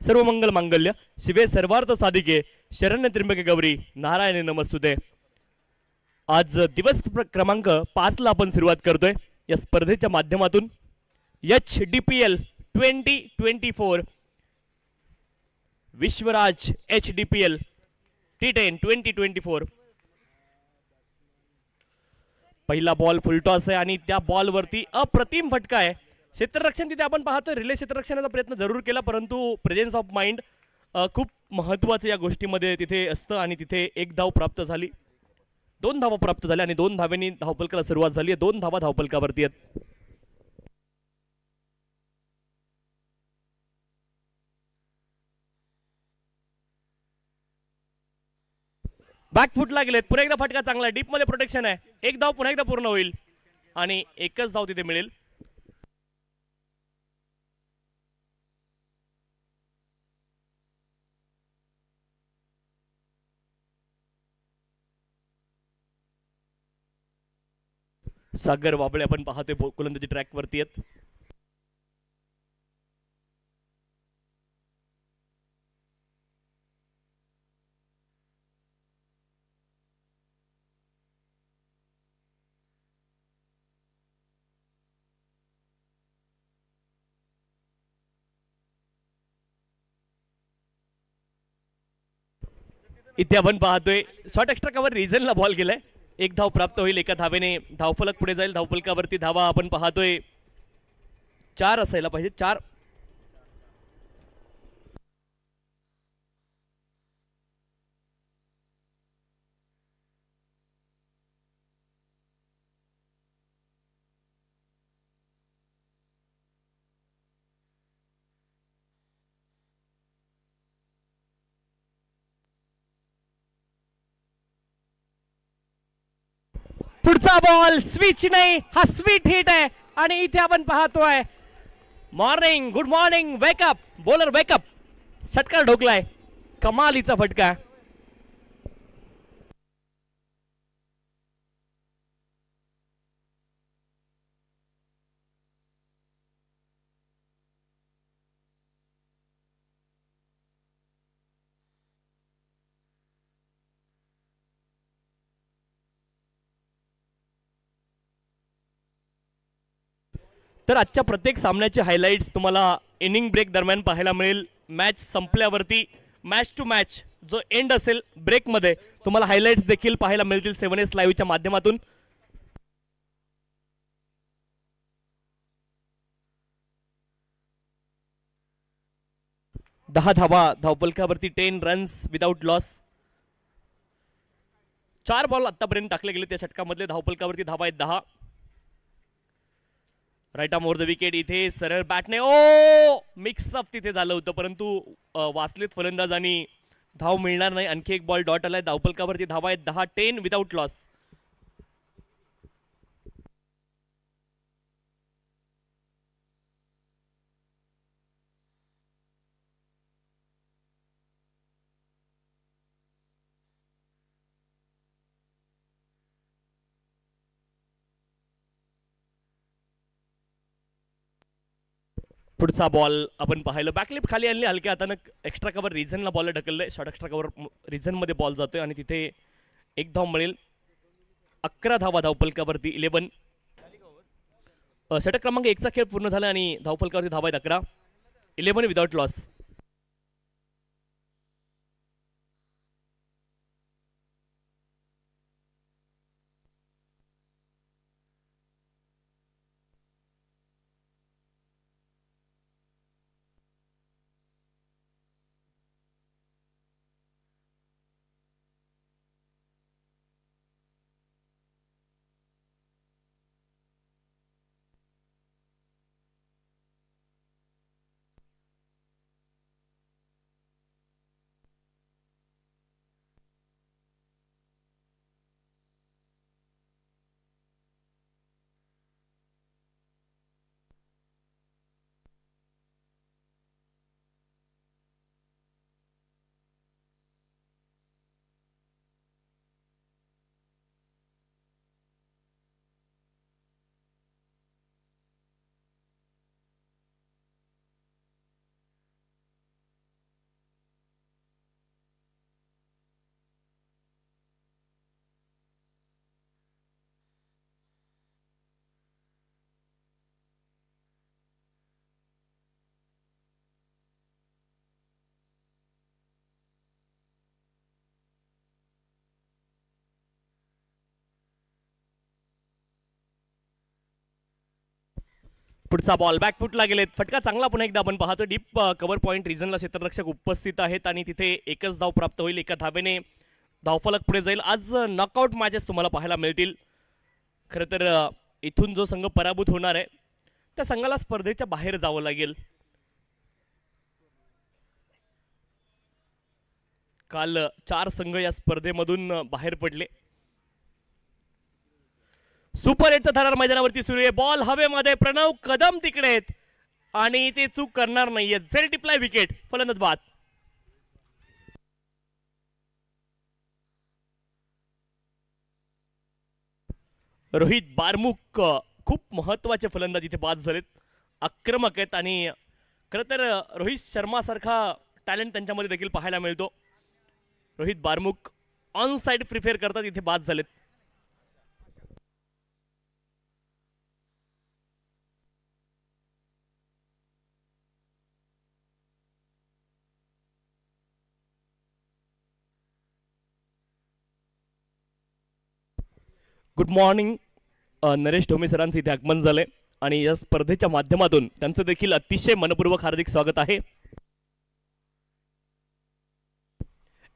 सर्व मंगल मांगल्य शिवे सर्वार्थ साधिके शरण्य त्र्यंबके गौरी नारायणी नमस्तुते। आज दिवस क्रमांक 5 ला आपण सुरुवात करतोय या स्पर्धेच्या माध्यमातून HDPL 2024 विश्वराज HDPL T10 2024 पहिला बॉल फुलटॉस आहे आणि त्या बॉल वरती अप्रतिम फटका आहे। क्षेत्ररक्षण तिथे आपण पाहतोय रिले क्षेत्ररक्षणाचा प्रयत्न जरूर केला परंतु प्रेझेन्स ऑफ माइंड खूप महत्त्वाचं या गोष्टीमध्ये तिथे असतं आणि तिथे एक धाव प्राप्त झाली, 2 धावा प्राप्त झाल्या आणि 2 धावांनी धावफलकाला सुरुवात झाली आहे। 2 धावा धावफलकावरती आहेत। बॅकफुटला गेलेत, पुन्हा एकदा फटका चांगला डीप मध्ये प्रोटेक्शन आहे, एक धाव पुन्हा एकदा पूर्ण होईल आणि एकच धाव तिथे मिळेल। सागर वाबळे आपण पाहतोय गोलंदाजी ट्रॅक वरती आहेत। इथे आपण पाहतोय शॉर्ट एक्स्ट्रा कव्हर रिजनला बॉल गेलाय, एक धाव प्राप्त होईल, एका धावेने धावफलक पुढे जाईल। धावफलकावरती धावा आपण पाहतोय 4 असायला पाहिजे, 4। पुढचा बॉल स्विच नाही, हा स्वीट हिट आहे आणि इथे आपण पाहतोय morning good morning wake up bowler wake up षटकार ढोकलाय, कमालीचा फटका। तर आजच्या प्रत्येक सामन्याचे हायलाइट्स तुम्हाला इनिंग ब्रेक दरम्यान पाहायला मिळेल। मॅच संपल्यावरती मॅच टू मॅच जो एंड असेल ब्रेक मध्ये तुम्हाला हायलाइट्स देखील पाहायला मिळतील 7S लाईव्हच्या माध्यमातून। दहा धावा धावफलकावरती 10 रन्स विदाउट लॉस। 4 बॉल आतापर्यंत टाकले गेले त्या षटकामधले, धावफलकावरती धावा आहेत 10। Right arm over the wicket, इथे सरळ बॅटने ओ मिक्सअप तिथे झालं होतं परंतु वाचलेत फलंदाज आणि धाव मिळणार नाही। आणखी एक बॉल डॉट आलाय, धावफलकावरती धावा आहेत 10, 10 विदाउट लॉस। पुढचा बॉल आपण पाहिलं बॅकलिप खाली आणली, हलक्या हाताने एक्स्ट्रा कव्हर रिजनला बॉल ढकललंय, शॉर्ट एक्स्ट्रा कव्हर रिजन मध्ये बॉल जातोय आणि तिथे एक धाव मिळेल। 11 धावा धावफलकावरती 11। षटक क्रमांक 1चा खेळ पूर्ण झाला आणि धावफलकावरती धावा आहेत 11, 11 विदाउट लॉस। पुढचा बॉल बॅकफुटला गेलेत, फटका चांगला पुन्हा एकदा आपण पाहतो. डीप कव्हर पॉईंट रिजनला क्षेत्ररक्षक उपस्थित आहेत आणि तिथे एकच धाव प्राप्त होईल. एका धावेने धावफलक पुढे जाईल. आज नॉकआउट मॅचेस तुम्हाला पाहायला मिळतील. खरं तर इथून जो संघ पराभूत होणार आहे त्या संघाला स्पर्धेच्या बाहेर जावं लागेल. काल 4 संघ या स्पर्धेमधून बाहेर पडले. सुपर 8चं थरार मैदानावरती सुरू आहे. बॉल हवेमध्ये, प्रणव कदम तिकडे आहेत आणि ते चूक करणार नाहीये. झेल टिपलाय विकेट, फलंदाज बाद. रोहित बारमुक खूप महत्वाचे फलंदाज इथे बाद झालेत. आक्रमक आहेत आणि खरं तर रोहित शर्मा सारखा टॅलेंट त्यांच्यामध्ये देखील पाहायला मिळतो. रोहित बारमुक ऑन साइड प्रिफेअर करतात, इथे बाद झालेत. Good morning. नरेश ढोमे सरांचं इथे आगमन झालंय आणि या स्पर्धेच्या माध्यमातून त्यांचं देखील अतिशय मनपूर्वक हार्दिक स्वागत आहे.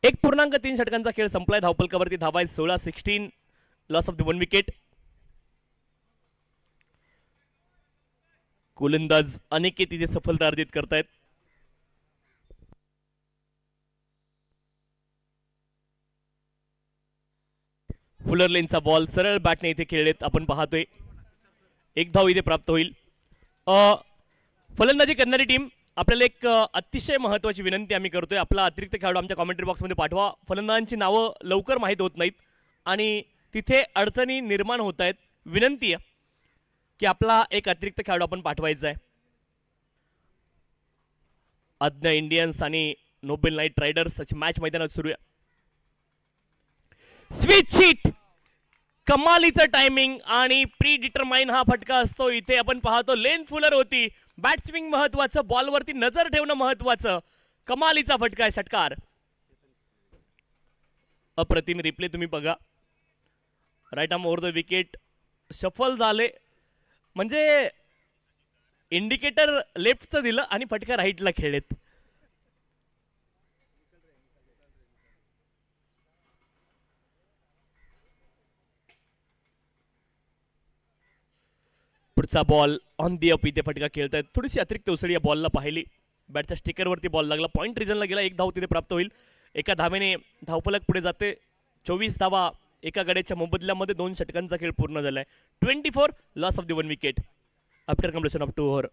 1.3 षटकांचा खेळ संपलाय. धावपलकावरती धावा आहेत 16. Loss of the 1 wicket. गोलंदाज अनेक तिथे सफलता अर्जित करतायत. फुलर लेनचा बॉल सरळ बॅटने इथे खेळलेत आपण पाहतोय. 1 धाव इथे प्राप्त होईल. फलंदाजी करणारी टीम आपल्याला एक अतिशय महत्वाची विनंती आम्ही करतोय. आपला अतिरिक्त खेळाडू आमच्या कॉमेंट्री बॉक्समध्ये पाठवा. फलंदाजांची नावं लवकर माहीत होत नाहीत आणि तिथे अडचणी निर्माण होत आहेत. विनंती आहे की आपला एक अतिरिक्त खेळाडू आपण पाठवायचा आहे. आज्ञा इंडियन्स आणि नोबेल नाईट रायडर्स अशी मॅच मैदानात सुरू आहे. स्विच शीट, कमालीचं टायमिंग आणि प्री डिटरमाइन हा फटका असतो. इथे आपण पाहतो लेन फुलर होती. बॅट स्विंग महत्वाचं, बॉलवरती नजर ठेवणं महत्वाचं. कमालीचा फटका आहे. षटकार. अप्रतिम रिप्ले तुम्ही बघा. Right arm over the wicket shuffle झाले, म्हणजे इंडिकेटर लेफ्टचं दिलं आणि फटका राईटला खेळलेत. पुढचा बॉल ऑन दी अप, इथे फटका खेळतायत. थोडीशी अतिरिक्त उसळी या बॉलला पाहिली. बॅटच्या स्टिकरवरती बॉल लागला. पॉईंट रिजनला गेला. 1 धाव तिथे प्राप्त होईल. एका धावेने धावफलक पुढे जाते. 24 धावा एका गड्याच्या मोबदल्यामध्ये 2 षटकांचा खेळ पूर्ण झालाय. 24. Loss of the 1 wicket after completion of 2 over.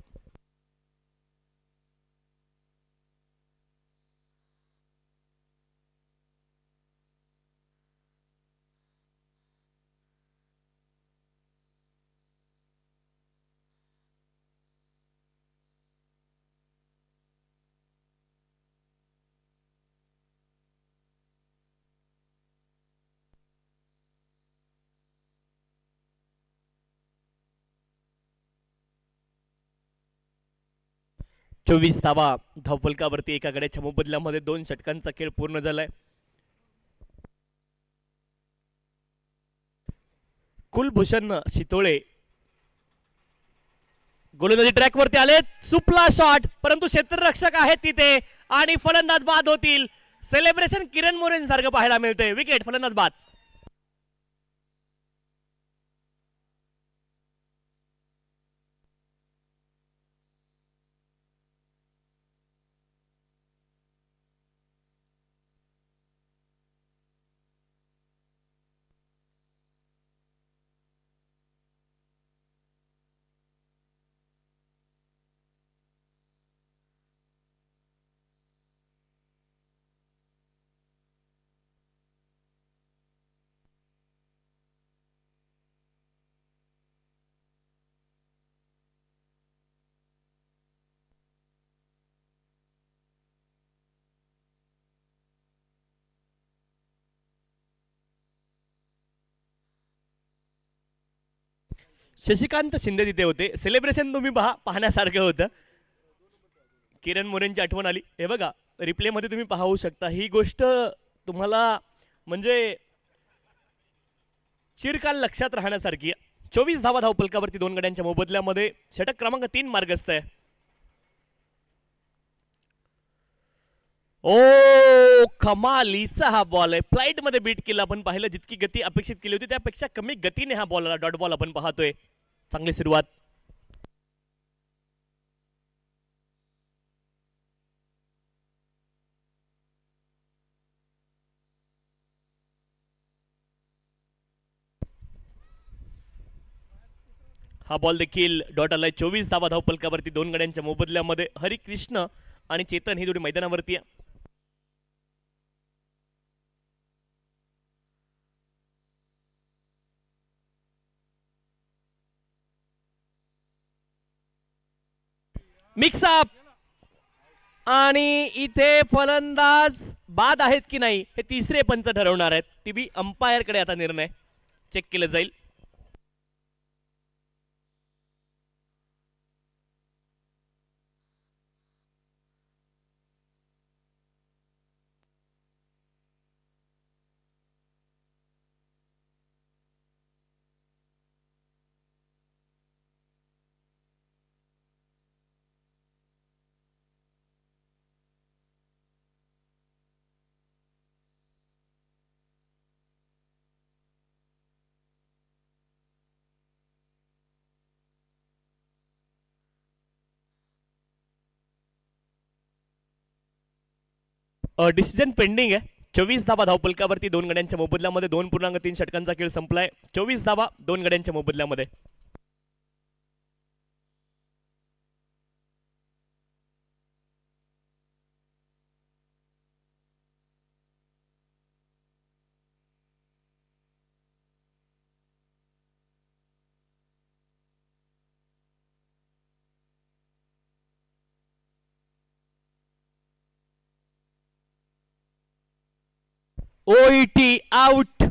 चोवीस धावा धावफलकावरती एका गड्याच्या मोबदल्यामध्ये 2 षटकांचा खेळ पूर्ण झालाय. कुलभूषण शितोळे गोलंदाजी ट्रॅकवरती आले. सुपला शॉट, परंतु क्षेत्ररक्षक आहेत तिथे आणि फलंदाज बाद होतील. सेलिब्रेशन किरण मोरे सारखं पाहायला मिळतंय. विकेट, फलंदाज बाद. शशिकांत शिंदे तिथे होते. सेलिब्रेशन तुम्ही पाहण्यासारखं होतं. किरण मोरेंची आठवण आली. हे बघा रिप्ले मध्ये तुम्ही पाहू शकता. ही गोष्ट तुम्हाला म्हणजे चिरकाल लक्षात राहण्यासारखी. 24 धावा धावफलकावरती 2 गड्यांच्या मोबदल्यामध्ये. षटक क्रमांक 3 मार्गस्थ आहे. ओ कमालीचा हा बॉल आहे. फ्लाइट मध्ये बीट केला आपण पाहिलं. जितकी गती अपेक्षित केली होती त्यापेक्षा कमी गतीने हा बॉल आला. डॉट बॉल आपण पाहतोय. चांगली सुरुवात. हा बॉल देखील डॉट आलाय. 24 धावा धावफलकावरती 2 गड्यांच्या मोबदल्यामध्ये. हरिकृष्ण आणि चेतन ही जोडी मैदानावरती आहे. मिक्सअप आणि इथे फलंदाज बाद आहेत की नाही हे तिसरे पंच ठरवणार आहेत. टीव्ही अंपायर कडे आता निर्णय चेक केलं जाईल. डिसिजन पेंडिंग आहे. 24 धावा धावफलकावरती 2 गड्यांच्या मोबदल्यामध्ये. 2.3 षटकांचा खेळ संपलाय. 24 धावा 2 गड्यांच्या मोबदल्यामध्ये. ओईटी आउट.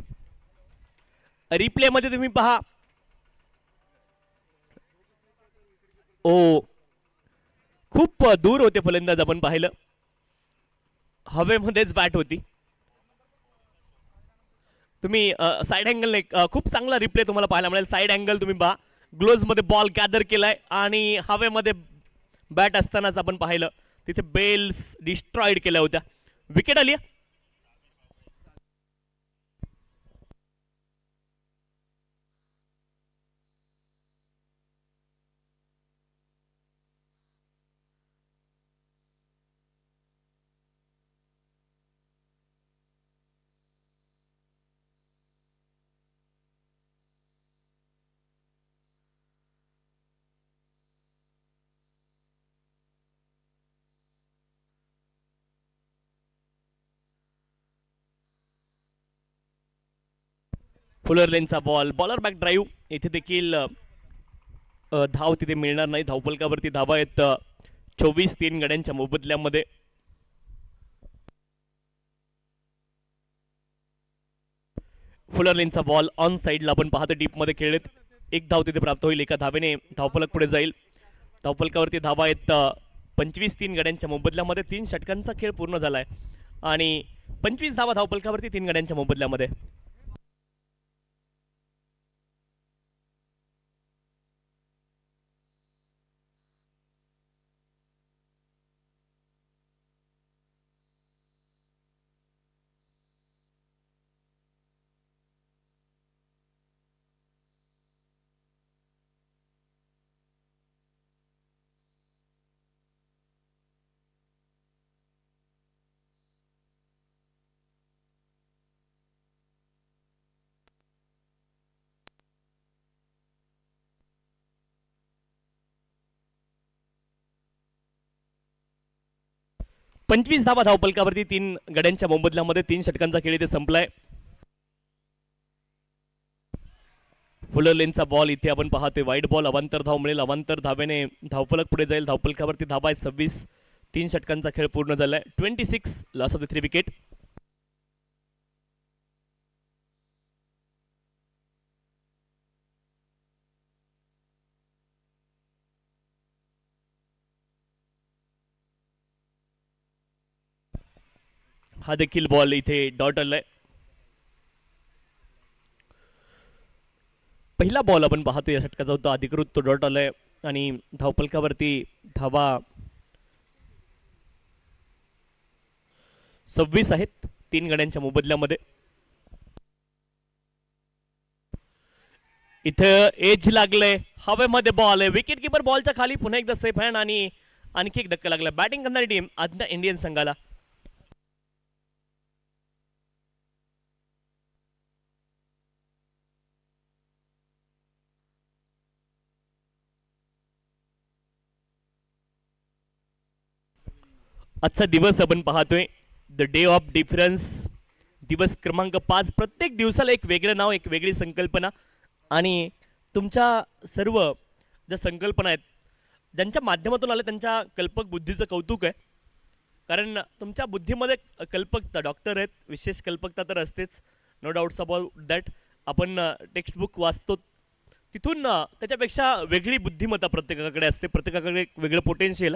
रिप्ले मध्ये तुम्ही पहा. ओ खूप दूर होते फलंदाज आपण पाहिलं. हवेमध्येच बॅट होती. तुम्ही साइड अँगल खूप चांगला रिप्ले तुम्हाला पाहायला मिळेल. साइड अँगल तुम्ही पहा. ग्लोव्ज मध्ये बॉल गॅदर केलाय आणि हवेमध्ये बॅट असतानाच आपण पाहिलं तिथे बेल्स डिस्ट्रॉइड केल्या होत्या. विकेट आली. फुलर लेनचा बॉल. Bowler back drive. इथे देखील धाव तिथे मिळणार नाही. धावफलकावरती धावा आहेत 24 3 गड्यांच्या मोबदल्यामध्ये. फुलर लेनचा बॉल ऑन साइडला आपण पाहतो. डीप मध्ये खेळलेत. एक धाव तिथे प्राप्त होईल. एका धावेने धावफलक पुढे जाईल. धावफलकावरती धावा आहेत 25 3 गड्यांच्या मोबदल्यामध्ये. 3 षटकांचा खेळ पूर्ण झालाय आणि 25 धावा धावफलकावरती 3 गड्यांच्या मोबदल्यामध्ये. पंचवीस धावा धावफलकावरती 3 गड्यांच्या मोबदल्यामध्ये. 3 षटकांचा खेळ इथे संपलाय. फुलर लेनचा बॉल इथे आपण पाहतोय. वाईट बॉल. अवांतर धाव मिळेल. अवांतर धावेने धावफलक पुढे जाईल. धावफलकावरती धावा आहे 26. 3 षटकांचा खेळ पूर्ण झालाय. 26 लॉस ऑफ द 3 विकेट. हा देखील बॉल इथे डॉट आलाय. पहिला बॉल आपण पाहतो या षटकाचा होता अधिकृत तो डॉट आलाय आणि धावपलकावरती धावा 26 आहेत 3 गड्यांच्या मोबदल्यामध्ये. इथं एज लागलंय हवेमध्ये बॉल आहे विकेट किपर बॉलच्या खाली पुन्हा एकदा सेफ हँड आणि आणखी एक धक्का लागला. बॅटिंग करणारी टीम आज्ञा इंडियन संघाला. आजचा दिवस आपण पाहतोय द डे ऑफ डिफरन्स, दिवस क्रमांक 5. प्रत्येक दिवसाला एक वेगळं नाव, एक वेगळी संकल्पना आणि तुमच्या सर्व ज्या संकल्पना आहेत ज्यांच्या माध्यमातून आल्या त्यांच्या कल्पक बुद्धीचं कौतुक आहे. कारण तुमच्या बुद्धीमध्ये कल्पकता, डॉक्टर आहेत, विशेष कल्पकता तर असतेच, नो डाऊट्स अबाउट दॅट. आपण टेक्स्टबुक वाचतो तिथून त्याच्यापेक्षा वेगळी बुद्धिमत्ता प्रत्येकाकडे असते, प्रत्येकाकडे एक वेगळं पोटेन्शियल.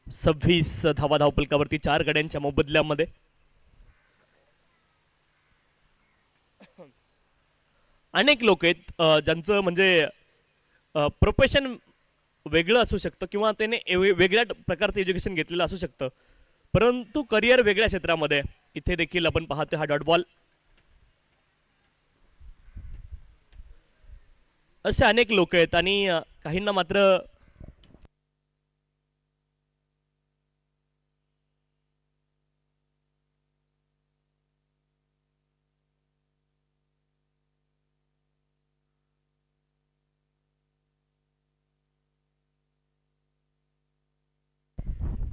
26 धावा धावपलकावरती 4 गड्यांच्या मोबदल्यामध्ये. अनेक लोक आहेत ज्यांचं म्हणजे प्रोफेशन वेगळं असू शकतं किंवा त्याने वेगळ्या प्रकारचं एज्युकेशन घेतलेलं असू शकतं, परंतु करिअर वेगळ्या क्षेत्रामध्ये. इथे देखील आपण पाहतो हा डॉट बॉल. असे अनेक लोक आहेत आणि काहींना मात्र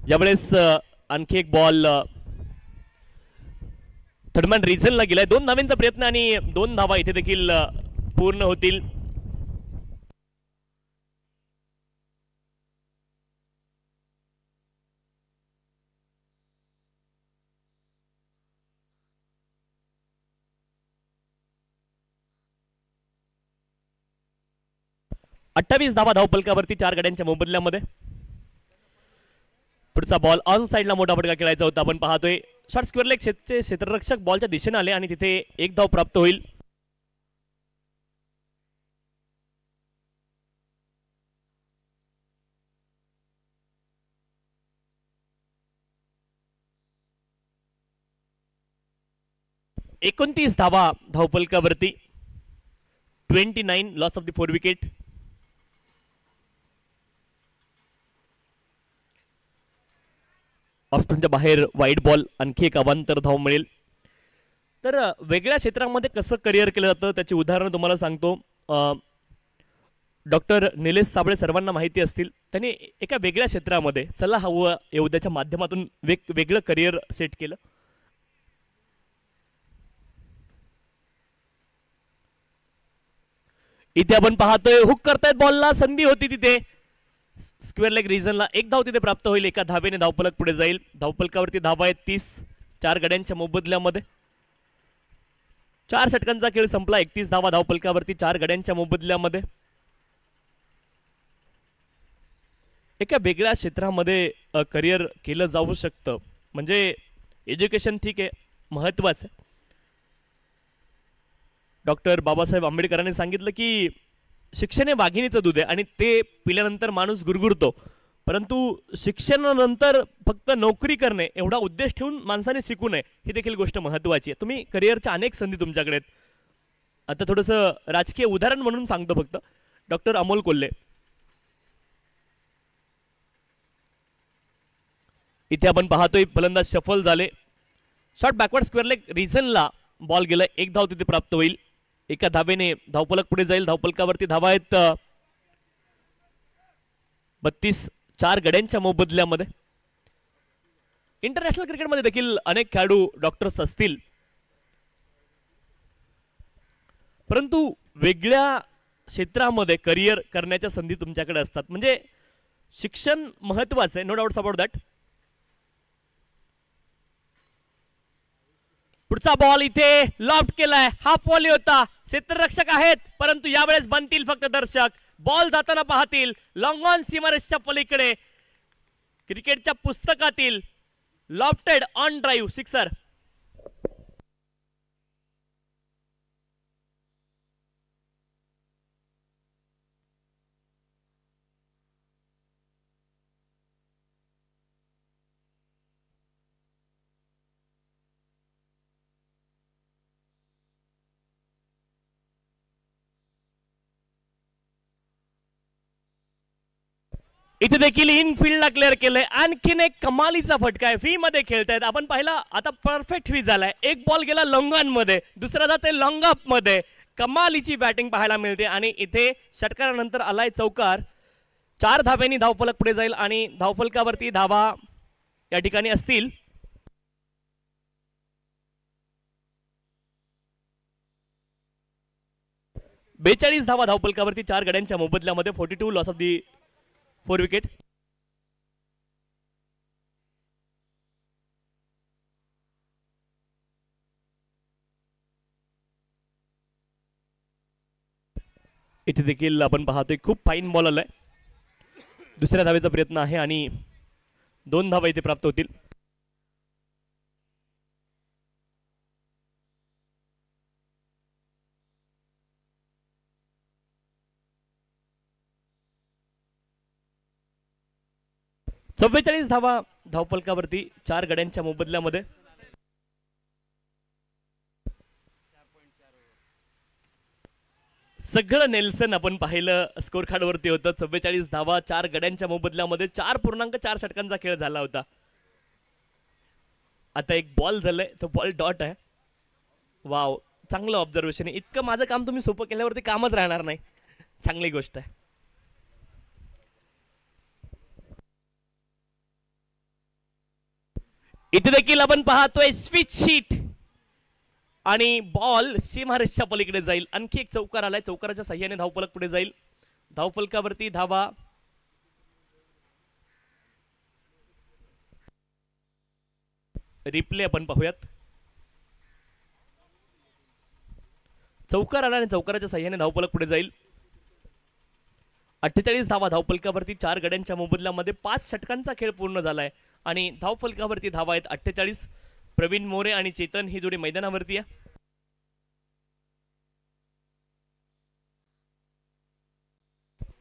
यावेळेस आणखी एक बॉल थर्डमॅन रिझनला गेलाय. 2 धावांचा प्रयत्न आणि 2 धावा इथे देखील पूर्ण होतील. अठ्ठावीस धावा धावपलकावरती 4 गड्यांच्या मोबदल्यामध्ये. पुढचा बॉल ऑन साइडला मोठा फटका खेळायचा होता. आपण पाहतोय शॉर्ट स्क्वेअर लेग क्षेत्ररक्षक बॉलच्या दिशेने आले आणि तिथे 1 धाव प्राप्त होईल. एकोणतीस धावा धावपलकावरती. 29 लॉस ऑफ द 4 विकेट. ऑफस्टनच्या बाहेर वाईड बॉल, आणखी एक अवांतर धाव मिळेल. तर वेगळ्या क्षेत्रामध्ये कसं करिअर केलं जातं त्याची उदाहरणं तुम्हाला सांगतो. डॉक्टर निलेश साबळे सर्वांना माहिती असतील. त्यांनी एका वेगळ्या क्षेत्रामध्ये चला हवं येऊद्याच्या माध्यमातून वेगळं करिअर सेट केलं. इथे आपण पाहतोय हुक करतायत बॉलला, संधी होती तिथे. स्क्वेअर लेग रिजनला 1 धाव तिथे प्राप्त होईल. एका धावेने धावपलक पुढे जाईल. धावपलकावरती धावा आहेत 30 4 गड्यांच्या मोबदल्यामध्ये. 4 षटकांचा खेळ संपला. 31 धावा धावपलकावरती 4 गड्यांच्या मोबदल्यामध्ये. एका वेगळ्या क्षेत्रामध्ये करिअर केलं जाऊ शकतं. म्हणजे एज्युकेशन ठीक आहे, महत्वाचं आहे. डॉक्टर बाबासाहेब आंबेडकरांनी सांगितलं की शिक्षण हे वाघिणीचं दूध आहे आणि ते पिल्यानंतर माणूस गुरगुरतो, परंतु शिक्षणानंतर फक्त नोकरी करणे एवढा उद्देश ठेवून माणसाने शिकू नये, ही देखील गोष्ट महत्त्वाची आहे. तुम्ही करिअरच्या अनेक संधी तुमच्याकडे आहेत. आता थोडंसं राजकीय उदाहरण म्हणून सांगतो फक्त. डॉक्टर अमोल कोल्हे इथे आपण पाहतोय फलंदाज शफल झाले. शॉर्ट बॅकवर्ड स्क्वेअर लेग रिजनला बॉल गेलाय. 1 धाव तिथे प्राप्त होईल. एका धावेने धावपलक पुढे जाईल. धावपलकावरती धावा आहेत 32 4 गड्यांच्या मोबदल्यामध्ये. इंटरनॅशनल क्रिकेटमध्ये देखील अनेक खेळाडू डॉक्टर्स असतील, परंतु वेगळ्या क्षेत्रामध्ये करिअर करण्याच्या संधी तुमच्याकडे असतात. म्हणजे शिक्षण महत्वाचं आहे, नो डाऊट्स अबाउट दॅट. पुढचा बॉल इथे लॉफ्ट केलाय. हाफ वॉली होता. क्षेत्ररक्षक आहेत, परंतु यावेळेस बनतील फक्त दर्शक. बॉल जाताना पाहतील. लॉंग ऑन सीमारेषच्या पलीकडे क्रिकेटच्या पुस्तकातील लॉफ्टेड ऑन ड्राईव्ह सिक्सर. इथे देखील इनफिल्डला क्लिअर केलंय. आणखीन एक कमालीचा फटका आहे. फी मध्ये खेळतायत. आपण पाहिला आता परफेक्ट फी झालाय. एक बॉल गेला लॉंग ऑन मध्ये, दुसरा जाते लॉंग ऑफ मध्ये. कमालीची बॅटिंग पाहायला मिळते आणि इथे षटकारानंतर आलाय चौकार. 4 धाव्यांनी धावफलक पुढे जाईल आणि धावफलकावरती धावा या ठिकाणी असतील. बेचाळीस धावा धावफलकावरती 4 गड्यांच्या मोबदल्यामध्ये. 42 लॉस ऑफ दी 4 विकेट. इथे देखील आपण पाहतोय खूप फाईन बॉल आलाय. दुसऱ्या धावेचा प्रयत्न आहे आणि 2 धावा इथे प्राप्त होतील. चव्वेचाळीस धावा धावफलकावरती 4 गड्यांच्या मोबदल्यामध्ये. सगळं नेल्सन आपण पाहिलं स्कोर कार्ड वरती होतं. 44 धावा 4 गड्यांच्या मोबदल्यामध्ये 4.4 षटकांचा खेळ झाला होता. आता एक बॉल झालाय, तो बॉल डॉट आहे. वाव, चांगलं ऑब्झर्वेशन आहे. इतकं माझं काम तुम्ही सोपं केल्यावरती कामच राहणार नाही. चांगली गोष्ट आहे. इथे देखील आपण पाहतोय स्विच शीट आणि बॉल सीमारेषच्या पलीकडे जाईल. आणखी एक चौकार आलाय. चौकाराच्या साह्याने धावफलक पुढे जाईल. धावफलकावरती धावा रिप्ले आपण पाहूयात. चौकार आला आणि चौकाराच्या साह्याने धावफलक पुढे जाईल. 48 धावा धावफलकावरती 4 गड्यांच्या मोबदल्यामध्ये. 5 षटकांचा खेळ पूर्ण झालाय आणि धावफलकावरती धावा आहेत 48. प्रवीण मोरे आणि चेतन ही जोडी मैदानावरती आहे.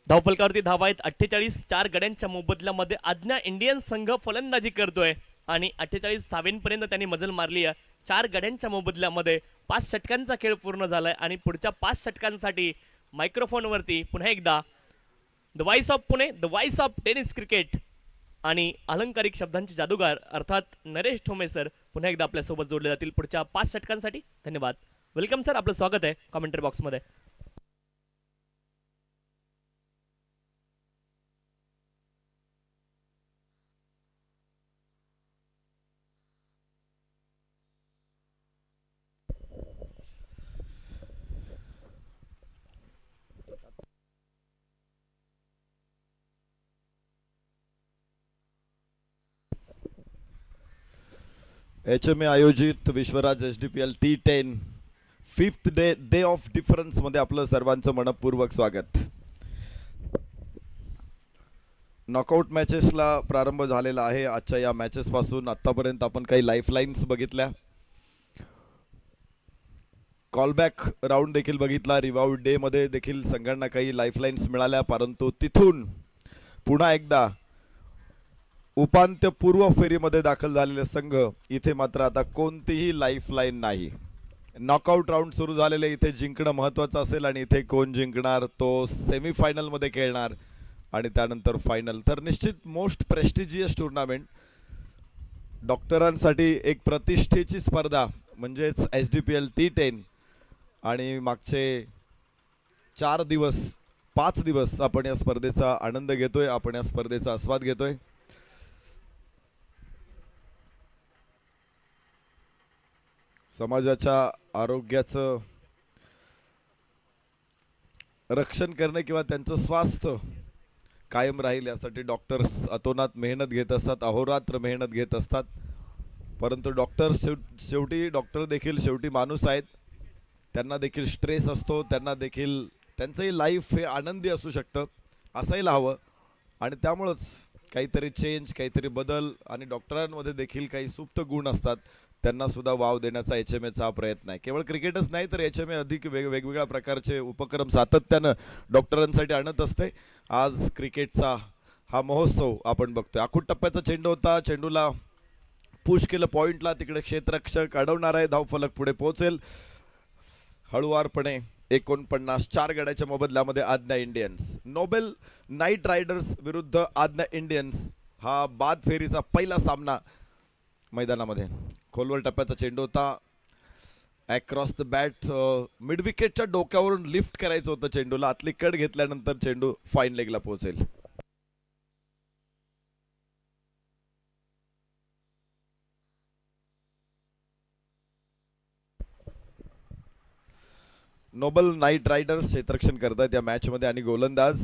धावफलकावरती धावा आहेत 48. 4 गड्यांच्या मोबदल्यामध्ये आज्ञा इंडियन संघ फलंदाजी करतोय आणि 48 धावेंपर्यंत त्यांनी मजल मारली आहे. 4 गड्यांच्या मोबदल्यामध्ये 5 षटकांचा खेळ पूर्ण झालाय आणि पुढच्या 5 षटकांसाठी मायक्रोफोनवरती पुन्हा एकदा the voice of Pune, the voice of tennis cricket आणि अलंकारिक शब्दांचे जादूगार अर्थात नरेश ठोमे सर पुन्हा एकदा आपल्यासोबत जोडले जातील पुढच्या 5 षटकांसाठी. धन्यवाद. वेलकम सर, आपलं स्वागत आहे कॉमेंटरी बॉक्समध्ये. HMA आयोजित Vishwaraj HDPL T10 5th day of difference मध्ये आपलं सर्वांचं मनपूर्वक स्वागत. नॉकआउट मॅचेसला प्रारंभ झालेला आहे. आजच्या या मॅचेस पासून आतापर्यंत आपण काही लाईफलाईन्स बघितल्या, कॉलबॅक राऊंड देखील बघितला, रिवाउंड डे मध्ये देखील संघांना काही लाईफलाईन्स मिळाल्या. परंतु तिथून पुन्हा एकदा उपांत्यपूर्व फेरीमध्ये दाखल झालेले संघ, इथे मात्र आता कोणतीही लाईफलाईन नाही. नॉकआउट राऊंड सुरू झालेले, इथे जिंकणं महत्त्वाचं असेल आणि इथे कोण जिंकणार तो सेमीफायनलमध्ये खेळणार आणि त्यानंतर फायनल. तर निश्चित मोस्ट प्रेस्टिजियस टुर्नामेंट, डॉक्टरांसाठी एक प्रतिष्ठेची स्पर्धा म्हणजेच HDPL T10. आणि मागचे 5 दिवस आपण या स्पर्धेचा आनंद घेतोय, आपण या स्पर्धेचा आस्वाद घेतोय. समाजाच्या आरोग्याचं रक्षण करणे किंवा त्यांचं स्वास्थ्य कायम राहील यासाठी डॉक्टर्स अतोनात मेहनत घेत असतात, अहोरात्र मेहनत घेत असतात. परंतु शेवटी डॉक्टर देखील शेवटी माणूस आहेत. त्यांना देखील स्ट्रेस असतो, त्यांना देखील त्यांचंही लाईफ हे आनंदी असू शकतं, असायला हवं. आणि त्यामुळंच काहीतरी चेंज, काहीतरी बदल आणि डॉक्टरांमध्ये देखील काही सुप्त गुण असतात, त्यांना सुद्धा वाव देण्याचा HMAचा प्रयत्न आहे. केवळ क्रिकेटच नाही तर HMA अधिक वेगवेगळ्या प्रकारचे उपक्रम सातत्यानं डॉक्टरांसाठी आणत असते. आज क्रिकेटचा हा महोत्सव आपण बघतोय. आखूड टप्प्याचा चेंडू होता, चेंडूला पुश केलं पॉइंटला, तिकडे क्षेत्ररक्षक अडवणार आहे, धावफलक पुढे पोहोचेल. हळुवारपणे 49 4 गड्याच्या मोबदल्यामध्ये आज्ञा इंडियन्स. नोबेल नाईट रायडर्स विरुद्ध आज्ञा इंडियन्स हा बाद फेरीचा पहिला सामना मैदानामध्ये. खोलवर टप्प्याचा चेंडू होता. अक्रॉस द बॅट मिड विकेटच्या डोक्यावरून लिफ्ट करायचं होतं चेंडूला. आतली कट घेतल्यानंतर चेंडू फाईन लेगला पोहोचेल. नोबल नाईट रायडर्स क्षेत्ररक्षण करतायत या मॅच मध्ये आणि गोलंदाज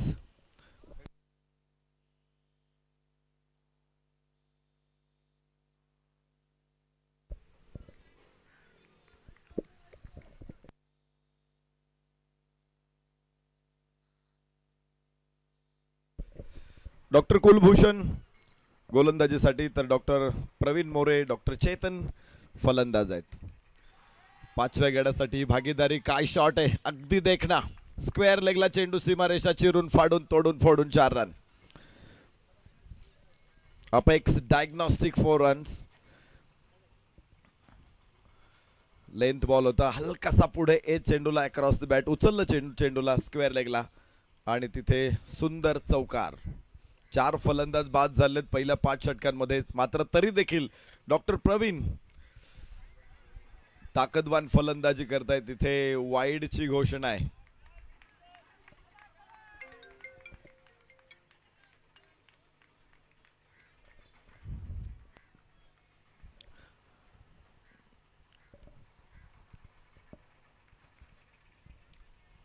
डॉक्टर कुलभूषण गोलंदाजीसाठी तर डॉक्टर प्रवीण मोरे डॉक्टर चेतन फलंदाज आहेत. 5व्या गड्यासाठी भागीदारी. काय शॉट आहे, अगदी देखना. स्क्वेअर लेगला चेंडू सीमारेषा चिरून फाडून तोडून फोडून 4 run. Apex Diagnostic 4 runs. Length ball होता हलकासा पुढे चेंडूला अक्रॉस द बॅट उचललं चेंडूला स्क्वेअर लेगला आणि तिथे सुंदर चौकार. 4 फलंदाज बाद झालेत पहिल्या 5 षटकांमध्येच. मात्र तरी देखील डॉक्टर प्रवीण ताकदवान फलंदाजी करतायत. तिथे वाईडची घोषणा आहे.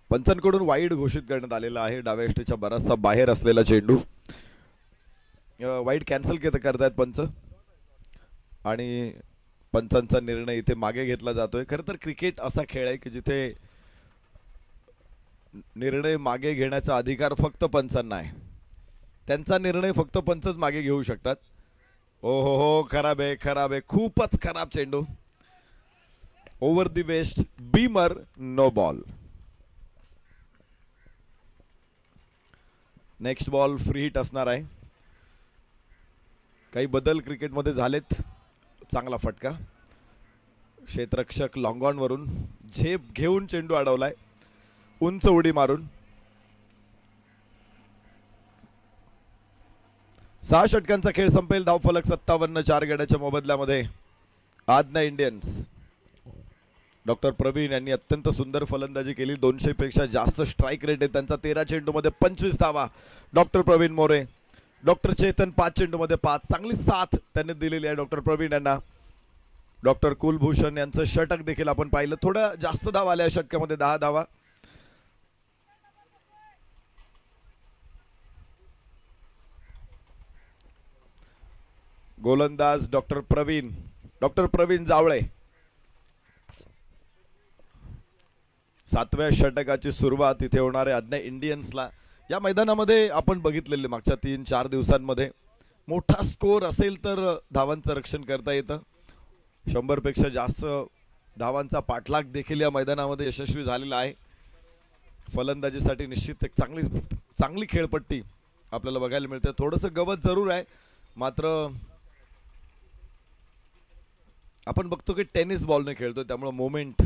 पंचांकडून वाईड घोषित करण्यात आलेला आहे. डाव्या यष्टीच्या बराचसा बाहेर असलेला चेंडू वाईड कॅन्सल करतायत पंच आणि पंचांचा निर्णय इथे मागे घेतला जातोय. खरं तर क्रिकेट असा खेळ आहे की जिथे निर्णय मागे घेण्याचा अधिकार फक्त पंचांना आहे. त्यांचा निर्णय फक्त पंचच मागे घेऊ शकतात. ओ हो हो, खराब आहे खूपच खराब चेंडू. Over the waist beamer, no ball. Next ball free hit असणार आहे. काही बदल क्रिकेटमध्ये झालेत. चांगला फटका. क्षेत्ररक्षक लॉंग ऑन वरून झेप घेऊन चेंडू अडवलाय उंच उडी मारून. 6 षटकांचा खेळ संपेल. धावफलक 57. 4 गड्याच्या मोबदल्यामध्ये आज्ञा इंडियन्स. डॉक्टर प्रवीण यांनी अत्यंत सुंदर फलंदाजी केली. 200 पेक्षा जास्त स्ट्राईक रेट आहे त्यांचा. 13 चेंडूमध्ये 25 धावा. डॉक्टर प्रवीण मोरे. डॉक्टर चेतन 5 चेंडूमध्ये 5. चांगली साथ त्यांनी दिलेली आहे डॉक्टर प्रवीण यांना. डॉक्टर कुलभूषण यांचं षटक देखील आपण पाहिलं. थोडं जास्त धावा आल्या षटकामध्ये, 10 धावा. गोलंदाज डॉक्टर प्रवीण जावळे. 7व्या षटकाची सुरुवात इथे होणार आहे आज्ञा इंडियन्सला. या मैदानामध्ये आपण बघितलेले मागच्या 3-4 दिवसांमध्ये मोठा स्कोर असेल तर धावांचं रक्षण करता येतं. 100 पेक्षा जास्त धावांचा पाठलाग देखील या मैदानामध्ये यशस्वी झालेला आहे. फलंदाजीसाठी निश्चित एक चांगली खेळपट्टी आपल्याला बघायला मिळते. थोडंसं गवत जरूर आहे, मात्र आपण बघतो की टेनिस बॉलने खेळतो त्यामुळे मोमेंट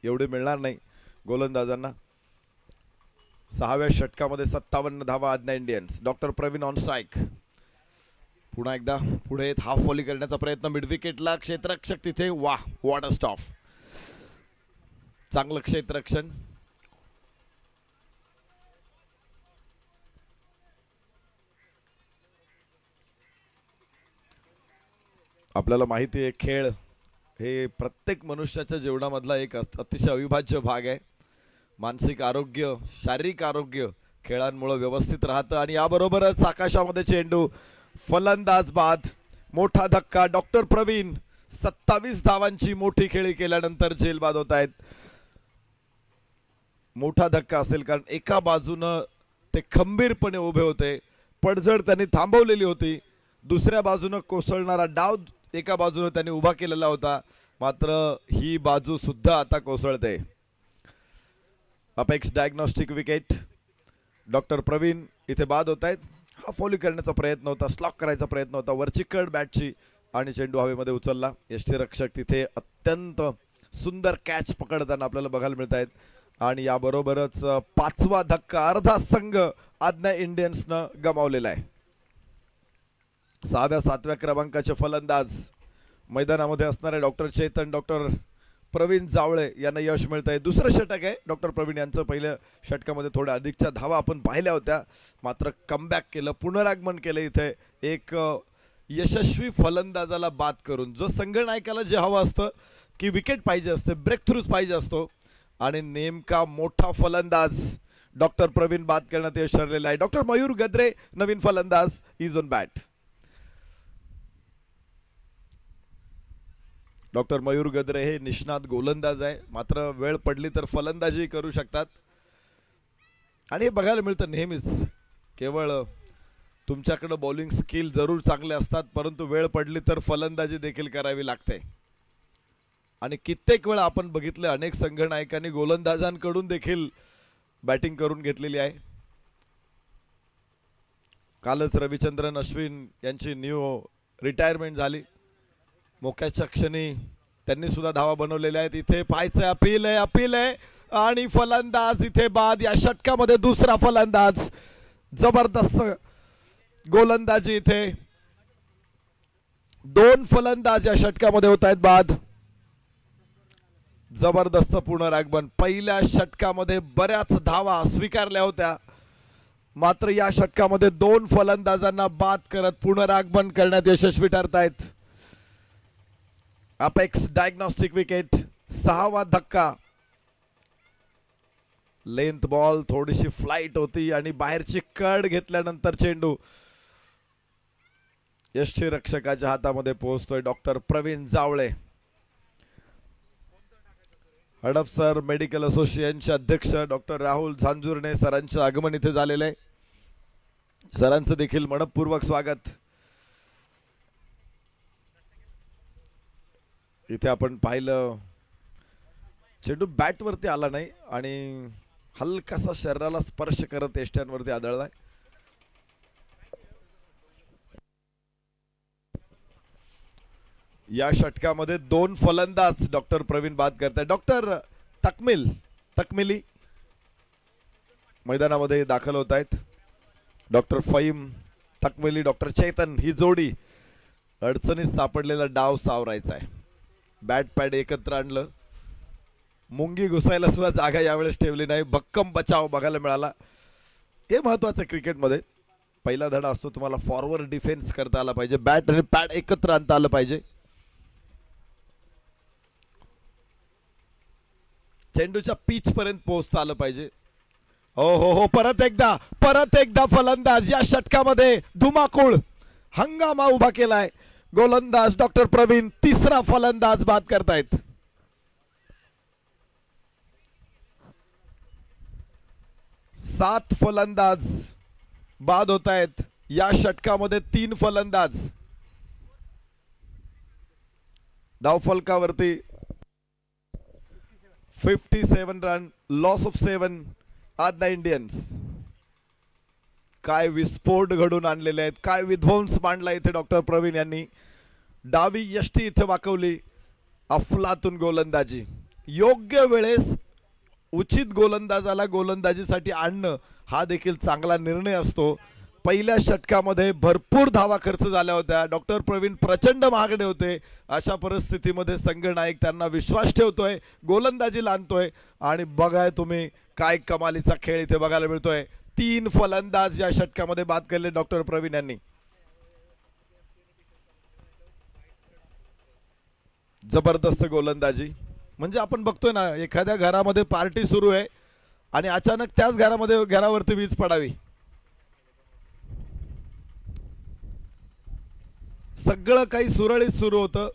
एवढे मिळणार नाही गोलंदाजांना. 6व्या षटकामध्ये 57 धावा Adnya Indians. Doctor Praveen on strike. पुन्हा एकदा पुढे हाफ व्हॉली करण्याचा प्रयत्न मिड विकेटला. क्षेत्ररक्षक तिथे. वाह, व्हॉट अ स्टॉप. चांगलं क्षेत्ररक्षण. आपल्याला माहिती आहे खेळ हे प्रत्येक मनुष्याच्या जीवनामधला एक अतिशय अविभाज्य भाग आहे. मानसिक आरोग्य, शारीरिक आरोग्य खेळांमुळे व्यवस्थित राहतं. आणि याबरोबरच आकाशामध्ये चेंडू. फलंदाज बाद. मोठा धक्का. डॉक्टर प्रवीण 27 धावांची मोठी खेळी केल्यानंतर झेलबाद होत आहेत. मोठा धक्का असेल कारण एका बाजूनं ते खंबीरपणे उभे होते. पडझड त्यांनी थांबवलेली होती. दुसऱ्या बाजूनं कोसळणारा डाव एका बाजूने त्यांनी उभा केलेला होता, मात्र ही बाजू सुद्धा आता कोसळते. Apex Diagnostic wicket. Doctor Praveen इथे बाद होत आहेत. हा फॉलो करण्याचा प्रयत्न होता, स्लॉक करायचा प्रयत्न होता, वरची कड बॅटची आणि चेंडू हवेमध्ये उचलला. यष्टीरक्षक तिथे अत्यंत सुंदर कॅच पकडताना आपल्याला बघायला मिळत आहेत आणि याबरोबरच पाचवा धक्का अर्धा संघ आज्ञा इंडियन्सनं गमावलेला आहे. 6व्या 7व्या क्रमांकाचे फलंदाज मैदानामध्ये असणारे डॉक्टर चेतन, डॉक्टर प्रवीण जावळे यांना यश मिळत आहे. दुसरं षटक आहे डॉक्टर प्रवीण यांचं. पहिल्या षटकामध्ये थोड्या अधिकच्या धावा आपण पाहिल्या होत्या, मात्र कमबॅक केलं, पुनरागमन केलं इथे एक यशस्वी फलंदाजाला बाद करून. जो संघनायकाला जे हवं असतं की विकेट पाहिजे असते, ब्रेक थ्रूज पाहिजे असतो, आणि नेमका मोठा फलंदाज डॉक्टर प्रवीण बाद करण्यात यश ठरलेला आहे. डॉक्टर मयूर गद्रे नवीन फलंदाज is on bat. Doctor Mayur Gadre हे निष्णात गोलंदाज आहे, मात्र वेळ पडली तर फलंदाजी करू शकतात. आणि हे बघायला मिळतं नेहमीच, केवळ तुमच्याकडे बॉलिंग स्किल जरूर चांगले असतात, परंतु वेळ पडली तर फलंदाजी देखील करावी लागते. आणि कित्येक वेळा आपण बघितले अनेक संघनायकांनी गोलंदाजांकडून देखील बॅटिंग करून घेतलेली आहे. कालच रविचंद्रन अश्विन यांची न्यू रिटायरमेंट झाली. मोक्याच्या क्षणी त्यांनी सुद्धा धावा बनवलेल्या आहेत. इथे पाहायचं अपील आहे आणि फलंदाज इथे बाद. या षटकामध्ये दुसरा फलंदाज, जबरदस्त गोलंदाजी इथे. 2 फलंदाज या षटकामध्ये होत आहेत बाद. जबरदस्त पुनरागमन. पहिल्या षटकामध्ये बऱ्याच धावा स्वीकारल्या होत्या, मात्र या षटकामध्ये 2 फलंदाजांना बाद करत पुनरागमन करण्यात यशस्वी ठरतायत. Apex Diagnostic wicket. 6वा धक्का. लेंथ बॉल, थोडीशी फ्लाइट होती आणि बाहेरची कड घेतल्यानंतर चेंडू यष्टीरक्षकाच्या हातामध्ये पोहोचतोय. डॉक्टर प्रवीण जावळे, हडपसर मेडिकल असोसिएशनचे अध्यक्ष डॉक्टर राहुल झांजुर्णे सरांचे आगमन इथे झालेले आहे. सरांचं देखील मनपूर्वक स्वागत. इथे आपण पाहिलं चेंडू बॅट वरती आला नाही आणि हलकासा शरीराला स्पर्श करत यष्ट्यांवरती आदळलाय. या षटकामध्ये 2 फलंदाज डॉक्टर प्रवीण बाद करतात. डॉक्टर तकमिली मैदानामध्ये दाखल होत आहेत. डॉक्टर फहीम तकमिली, डॉक्टर चेतन ही जोडी अडचणीत सापडलेला डाव सावरायचा आहे. बॅट पॅड एकत्र आणलं, मुंगी घुसायला सुद्धा जागा यावेळेस ठेवली नाही. भक्कम बचाव बघायला मिळाला. हे महत्वाचं क्रिकेटमध्ये. पहिला धडा असतो तुम्हाला फॉरवर्ड डिफेन्स करता आला पाहिजे, बॅट आणि पॅड एकत्र आणता आलं पाहिजे. चेंडूच्या पिच पर्यंत पोहोचता आलं पाहिजे. हो, परत एकदा फलंदाज. या षटकामध्ये धुमाकूळ हंगामा उभा केलाय. गोलंदाज डॉक्टर प्रवीण 3रा फलंदाज बाद करतायत. सात फलंदाज बाद होत आहेत. या षटकामध्ये 3 फलंदाज. धावफलकावरती 57 रन, लॉस ऑफ 7 आज्ञा इंडियन्स. काय विस्फोट घडून आणलेले आहेत, काय विध्वंस मांडला इथे डॉक्टर प्रवीण यांनी. डावी यष्टी इथे वाकवली. अफलातून गोलंदाजी. योग्य वेळेस उचित गोलंदाजाला गोलंदाजीसाठी आणणं हा देखील चांगला निर्णय असतो. पहिल्या षटकामध्ये भरपूर धावा खर्च झाल्या होत्या. डॉक्टर प्रवीण प्रचंड महागडे होते. अशा परिस्थितीमध्ये संघनायक त्यांना विश्वास ठेवतोय, गोलंदाजीला आणतोय आणि बघाय तुम्ही काय कमालीचा खेळ इथे बघायला मिळतोय. 3 फलंदाज या षटकामध्ये बाद केले डॉक्टर प्रवीण यांनी. जबरदस्त गोलंदाजी. म्हणजे आपण बघतोय ना, एखाद्या घरामध्ये पार्टी सुरू आहे आणि अचानक त्याच घरावरती वीज पडावी. सगळं काही सुरळीत सुरू होतं.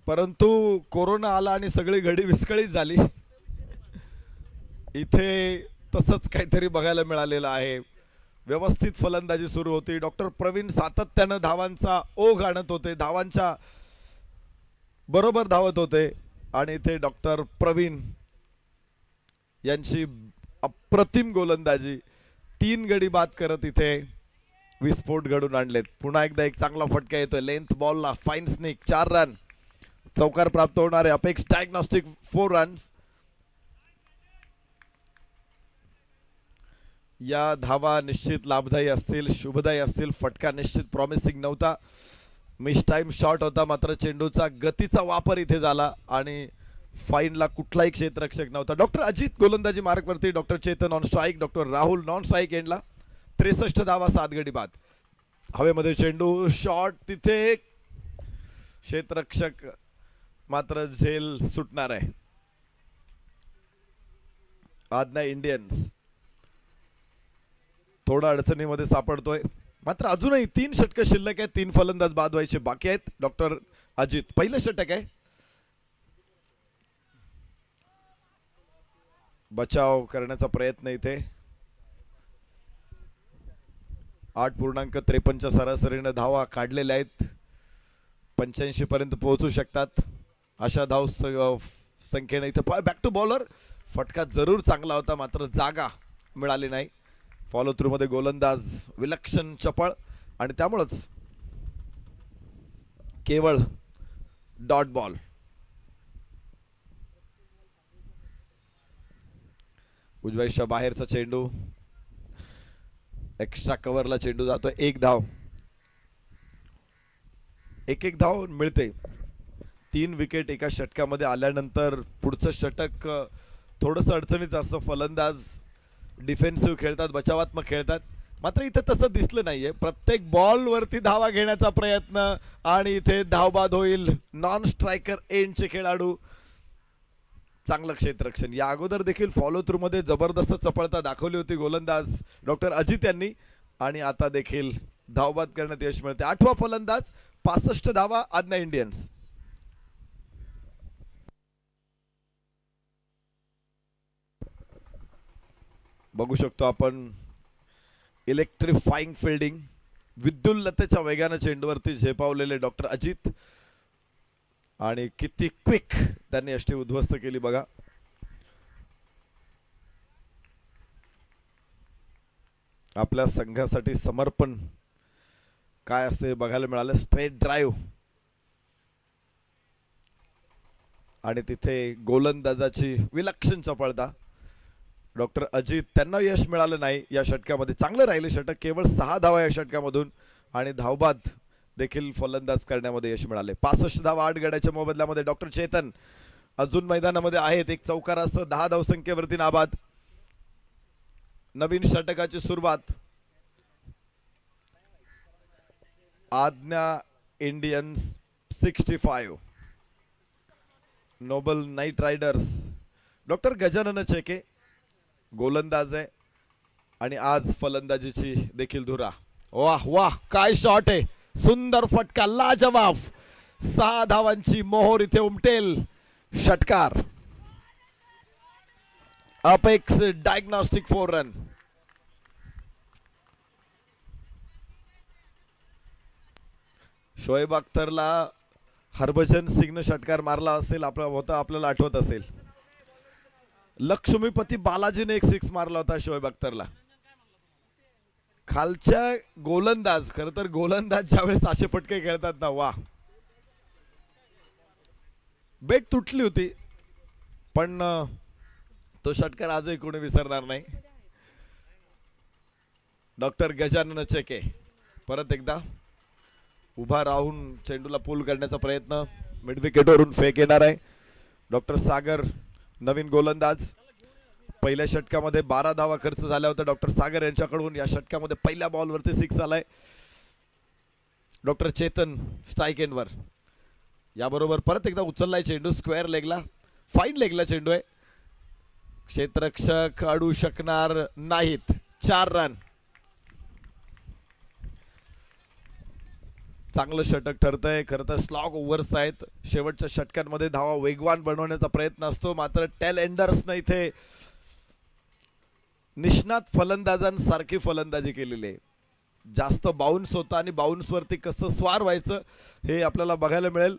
परंतु कोरोना आला आणि सगळी घडी विस्कळीत झाली. इथे तसंच काहीतरी बघायला मिळालेलं आहे. व्यवस्थित फलंदाजी सुरू होती. डॉक्टर प्रवीण सातत्यानं धावांचा ओघ आणत होते, धावांच्या बरोबर धावत होते आणि इथे डॉक्टर प्रवीण यांची अप्रतिम गोलंदाजी. 3 गडी बाद करत इथे विस्फोट घडून आणलेत. पुन्हा एकदा एक चांगला फटका येतोय लेंथ बॉलला, फाईन स्निक, 4 रन. चौकार प्राप्त होणारे अपेक्स डायग्नोस्टिक 4 रन्स. या धावा निश्चित लाभदायी असतील, शुभदायी असतील. फटका निश्चित प्रॉमिसिंग नव्हता, मिस टाइम शॉट होता, मात्र चेंडूचा गतीचा वापर इथे झाला आणि फाईनला कुठलाही क्षेत्ररक्षक नव्हता. डॉक्टर अजित गोलंदाजी मार्कवरती, doctor Chetan on strike, doctor Rahul non strike एंडला. 63 धावा 7 गडी बाद. हवेमध्ये चेंडू शॉट, तिथे क्षेत्ररक्षक मात्र झेल सुटणार आहे. आदना इंडियन्स थोडा अडचणीमध्ये सापडतोय, मात्र अजूनही 3 षटक शिल्लक आहेत. 3 फलंदाज बाद व्हायचे बाकी आहेत. डॉक्टर अजित पहिलं षटक आहे. बचाव करण्याचा प्रयत्न इथे. 8.53 सरासरीने धावा काढलेल्या आहेत. 85 पर्यंत पोहोचू शकतात अशा धाव संख्येने इथे. बॅक टू बॉलर, फटका जरूर चांगला होता, मात्र जागा मिळाली नाही. फॉलो थ्रू मध्ये गोलंदाज विलक्षण चपळ आणि त्यामुळेच केवळ डॉट बॉल. उजव्याच्या बाहेरचा चेंडू, एक्स्ट्रा कव्हरला चेंडू जातोय. 1 धाव, एक धाव मिळते. 3 विकेट एका षटकामध्ये आल्यानंतर पुढचं षटक थोडंसं अडचणीत असतं. फलंदाज डिफेन्सिव्ह खेळतात, बचावात्मक खेळतात, मात्र इथे तसं दिसलं नाहीये. प्रत्येक बॉलवरती धावा घेण्याचा प्रयत्न आणि इथे धावबाद होईल. नॉन स्ट्रायकर एंडचे खेळाडू. चांगलं क्षेत्ररक्षण. या अगोदर देखील फॉलो थ्रू मध्ये जबरदस्त चपळता दाखवली होती गोलंदाज डॉक्टर अजित यांनी आणि आता देखील धावबाद करण्यात यश मिळते. 8वा फलंदाज. 65 धावा आदना इंडियन्स. बघू शकतो आपण इलेक्ट्रिफाईंग फिल्डिंग. विद्युल्लतेच्या वेगाने चेंडूवरती झेपावलेले डॉक्टर अजित आणि किती क्विक त्यांनी यष्टी उद्ध्वस्त केली बघा. आपल्या संघासाठी समर्पण काय असते बघायला मिळालं. स्ट्रेट ड्राईव्ह आणि तिथे गोलंदाजाची विलक्षण चपळता. डॉक्टर अजित त्यांना यश मिळालं नाही या षटकामध्ये. चांगलं राहिले षटक, केवळ 6 धावा या षटकामधून आणि धावबाद देखील फलंदाज करण्यामध्ये यश मिळाले. 65 धावा 8 गड्याच्या मोबदल्यामध्ये डॉक्टर चेतन अजून मैदानामध्ये आहेत. एक चौकार असतं, 10 धावसंख्येवरती नाबाद. नवीन षटकाची सुरुवात. Adnya Indians 65, Noble Knight Riders. Doctor Gajanan Cheke गोलंदाज आहे आणि आज फलंदाजीची देखील धुरा. वाह वाह, काय शॉट आहे, सुंदर फटका, लाजवाब. 6 धावांची मोहोर इथे उमटेल. षटकार. Apex Diagnostic 4 run. शोएब अख्तरला हरभजन सिंगने षटकार मारला असेल, आपल्याला आठवत असेल. लक्ष्मीपती बालाजीने एक 6 मारला होता शोएब अख्तरला. खालच्या गोलंदाज, खर तर गोलंदाज ज्यावेळेस असे फटके खेळतात ना, वा. बेट तुटली होती पण तो षटकार आजही कोणी विसरणार नाही. डॉक्टर गजानन चेके परत एकदा उभा राहून चेंडूला पुल करण्याचा प्रयत्न. मिड विकेटवरून फेक येणार आहे. डॉक्टर सागर नवीन गोलंदाज. पहिल्या षटकामध्ये 12 धावा खर्च झाल्या होत्या डॉक्टर सागर यांच्याकडून. या षटकामध्ये पहिल्या बॉलवरती 6 आलाय. डॉक्टर चेतन स्ट्राईक एंडवर. याबरोबर परत एकदा उचललाय चेंडू स्क्वेअर लेगला, फाईन लेगला चेंडू आहे. क्षेत्ररक्षक अडू शकणार नाहीत. 4 रन. चांगलं षटक ठरतंय. खरं तर स्लॉग ओव्हर्स आहेत. शेवटच्या षटकांमध्ये धावा वेगवान बनवण्याचा प्रयत्न असतो, मात्र टेल एंडर्सनं इथे निष्णात फलंदाजांसारखी फलंदाजी केलेली आहे. जास्त बाउन्स होता आणि बाउन्स वरती कसं स्वार व्हायचं हे आपल्याला बघायला मिळेल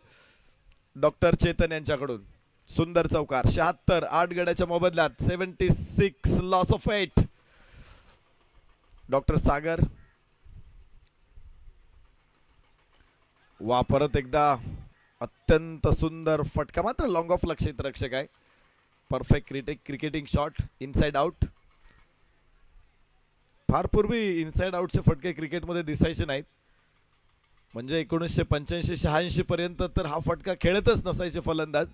डॉक्टर चेतन यांच्याकडून. सुंदर चौकार. 76 8 गड्याच्या मोबदल्यात 76 लॉस ऑफ 8. डॉक्टर सागर वा परत एकदा अत्यंत सुंदर फटका, मात्र लॉंग ऑफ क्षेत्ररक्षक आहे. Perfect cricketing shot inside out. फार पूर्वी इनसाइड आउटचे फटके क्रिकेटमध्ये दिसायचे नाहीत. म्हणजे 1985-86 पर्यंत तर हा फटका खेळतच नसायचे फलंदाज.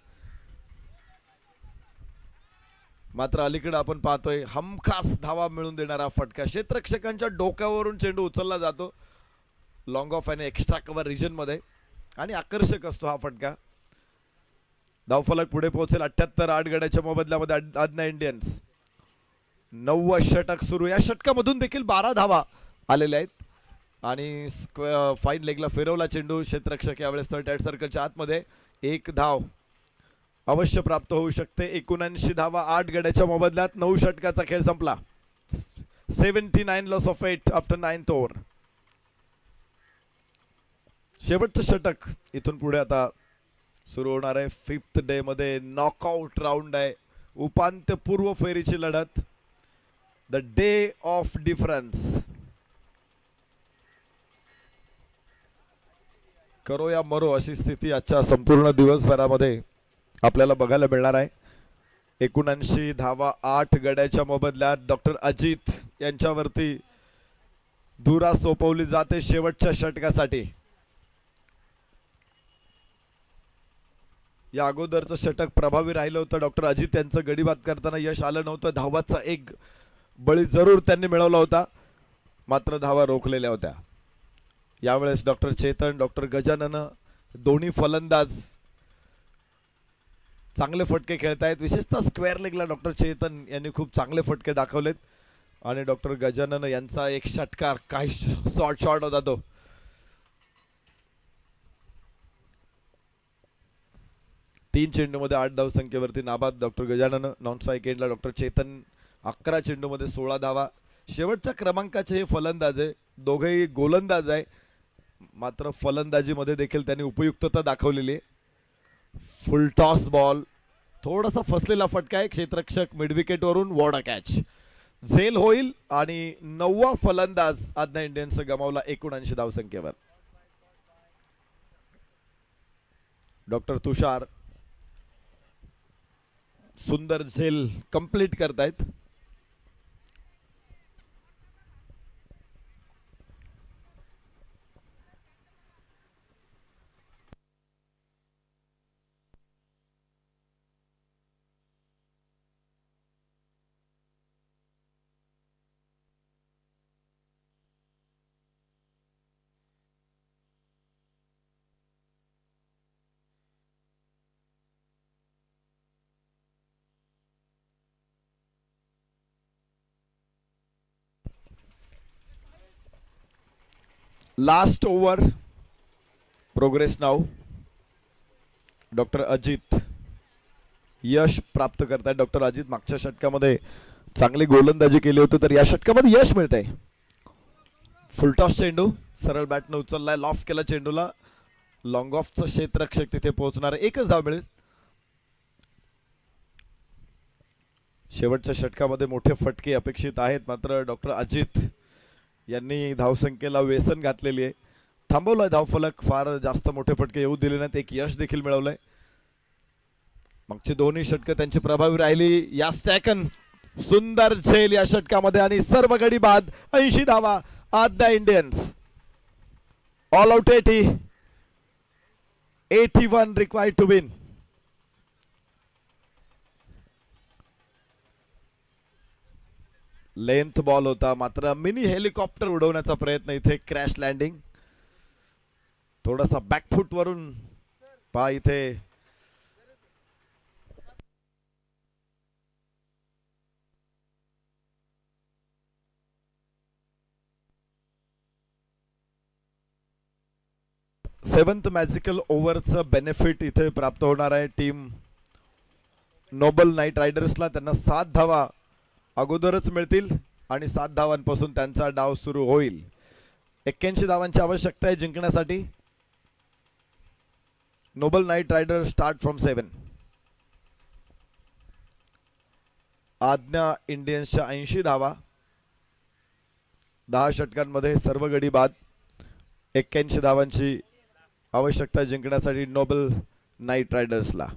मात्र अलीकडे आपण पाहतोय हमखास धावा मिळवून देणारा फटका. क्षेत्ररक्षकांच्या डोक्यावरून चेंडू उचलला जातो लॉंग ऑफ आणि एक्स्ट्रा कव्हर रिजन मध्ये आणि आकर्षक असतो हा फटका. धावफलक पुढे पोहोचेल 78. 8 गड्याच्या मोबदल्यामध्ये आज्ञा इंडियन्स. 9वा षटक सुरू. या षटकामधून देखील 12 धावा आलेल्या आहेत आणि फाईन लेगला फिरवला चेंडू. क्षेत्ररक्षक यावेळेस थर्ड ॲट सर्कलच्या आतमध्ये. 1 धाव अवश्य प्राप्त होऊ शकते. 79 धावा 8 गड्याच्या मोबदल्यात. 9 षटकाचा खेळ संपला. 79 loss of 8 after 9th over. शेवटचं षटक इथून पुढे आता सुरू होणार आहे. 5th डे मध्ये नॉकआउट राऊंड आहे. उपांत्यपूर्व फेरीची लढत. The day of difference. करो या मरो अशी स्थिती आजच्या संपूर्ण दिवसभरामध्ये आपल्याला बघायला मिळणार आहे. 79 धावा 8 गड्याच्या मोबदल्यात डॉक्टर अजित यांच्यावरती धुरा सोपवली जाते शेवटच्या षटकासाठी. या अगोदरचं षटक प्रभावी राहिलं होतं. डॉक्टर अजित यांचं गडी बाद करताना यश आलं नव्हतं. धावाचा एक बळी जरूर त्यांनी मिळवला होता, मात्र धावा रोखलेल्या होत्या. यावेळेस डॉक्टर चेतन, डॉक्टर गजानन दोन्ही फलंदाज चांगले फटके खेळतायत. विशेषतः स्क्वेअर लेगला डॉक्टर चेतन यांनी खूप चांगले फटके दाखवलेत आणि डॉक्टर गजानन यांचा एक षटकार काय शॉट होता तो. तीन चेंडूमध्ये 8 धावसंख्येवरती नाबाद डॉक्टर गजानन. नॉन स्ट्राईक एंडला डॉक्टर चेतन 11 चेंडूमध्ये 16 धावा. शेवटच्या क्रमांकाचे हे फलंदाज आहे. दोघेही गोलंदाज आहे, मात्र फलंदाजीमध्ये देखील त्यांनी उपयुक्तता दाखवलेली आहे. फुल टॉस बॉल. थोडासा फसलेला फटका आहे. क्षेत्ररक्षक मिडविकेट वरून वॉर्ड कॅच. झेल होईल आणि 9वा फलंदाज आज्ञा इंडियन्स गमावला 79 धावसंख्येवर. डॉक्टर तुषार सुंदर झेल कंप्लीट करतायत. लास्ट ओव्हर प्रोग्रेस नाव. डॉक्टर अजित यश प्राप्त करतायत. डॉक्टर अजित मागच्या षटकामध्ये चांगली गोलंदाजी केली होती, तर या षटकामध्ये यश मिळतंय. फुलटॉस चेंडू सरळ बॅटनं उचललाय. लॉफ्ट केला चेंडूला. लॉंग ऑफचं क्षेत्ररक्षक तिथे पोहोचणार. एकच धाव मिळेल. शेवटच्या षटकामध्ये मोठे फटके अपेक्षित आहेत, मात्र डॉक्टर अजित यांनी धावसंख्येला व्यसन घातलेली आहे. थांबवलाय धावफलक. फार जास्त मोठे फटके येऊ दिले नाहीत. एक यश देखील मिळवलंय. मागची दोन्ही षटकं त्यांची प्रभावी राहिली. या स्टॅकन सुंदर झेल या षटकामध्ये आणि सर्व गडी बाद. 80 धावा Adnya Indians. All out 80. 81 required to win. Length ball होता, मात्र मिनी हेलिकॉप्टर उडवण्याचा प्रयत्न. इथे क्रॅश लँडिंग. थोडासा बॅकफुट वरून पहा इथे सेवन्थ मॅजिकल ओव्हरचं बेनिफिट इथे प्राप्त होणार आहे टीम नोबल नाईट रायडर्सला. त्यांना 7 धावा अगोदरच मिळतील आणि 7 धावांपासून त्यांचा डाव सुरू होईल. 81 धावांची आवश्यकता आहे जिंकण्यासाठी. Noble Knight Rider start from 7. आज्ञा इंडियन्सच्या 80 धावा. 10 षटकांमध्ये सर्व गडी बाद. 81 धावांची आवश्यकता जिंकण्यासाठी नोबल नाईट रायडर्सला.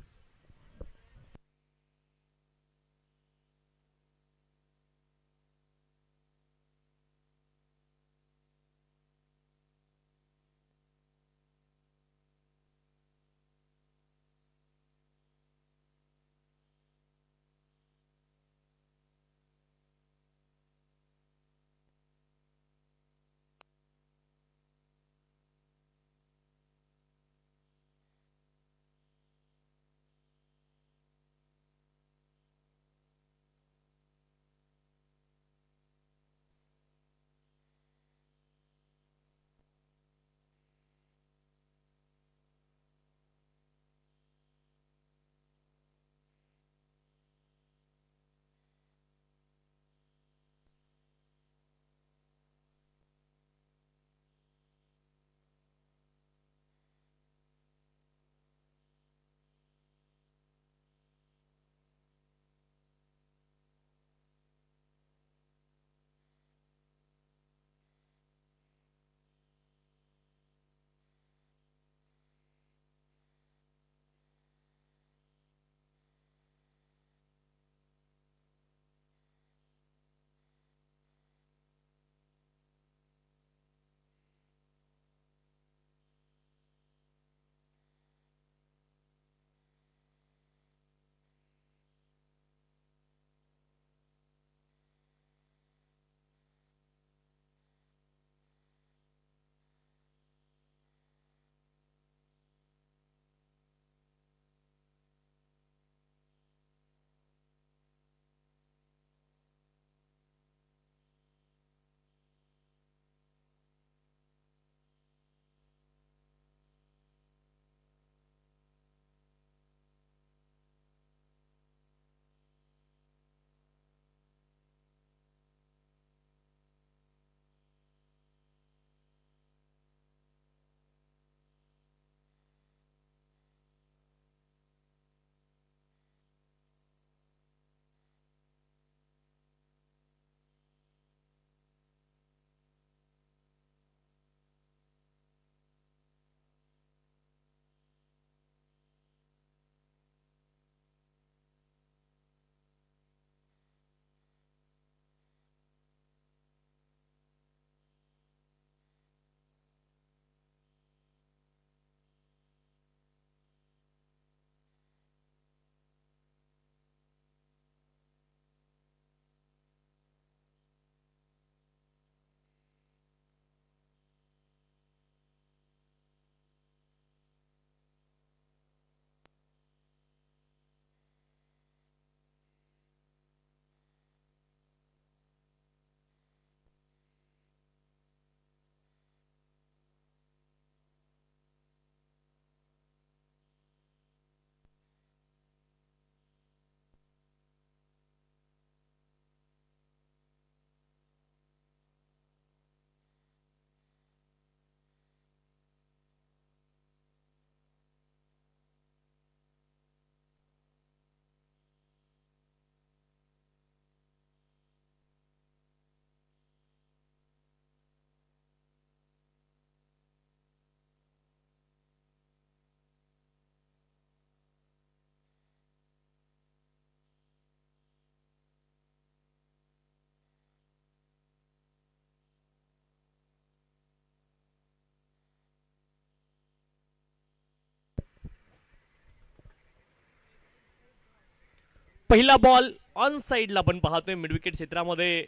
पहिला बॉल ऑन साइडला आपण पाहतोय मिड विकेट क्षेत्रामध्ये.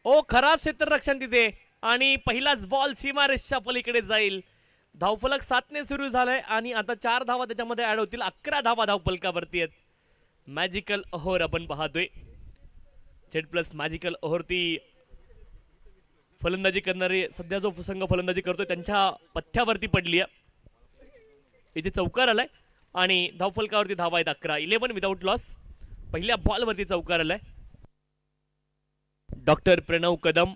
ओ खराब क्षेत्ररक्षण तिथे आणि पहिलाच बॉल सीमारेषच्या पलीकडे जाईल. धावफलक 7ने सुरू झालाय आणि आता 4 धावा त्याच्यामध्ये ऍड होतील. 11 धावा धावफलकावरती आहेत. मॅजिकल ओव्हर आपण पाहतोय. Z+ मॅजिकल ओव्हर ती फलंदाजी करणारे सध्या जो संघ फलंदाजी करतोय त्यांच्या पथ्यावरती पडली आहे. इथे चौकार आलाय आणि धावफलकावरती धावा आहेत 11. 11 विदाउट लॉस. पहिल्या बॉलवरती चौकार आलाय. डॉक्टर प्रणव कदम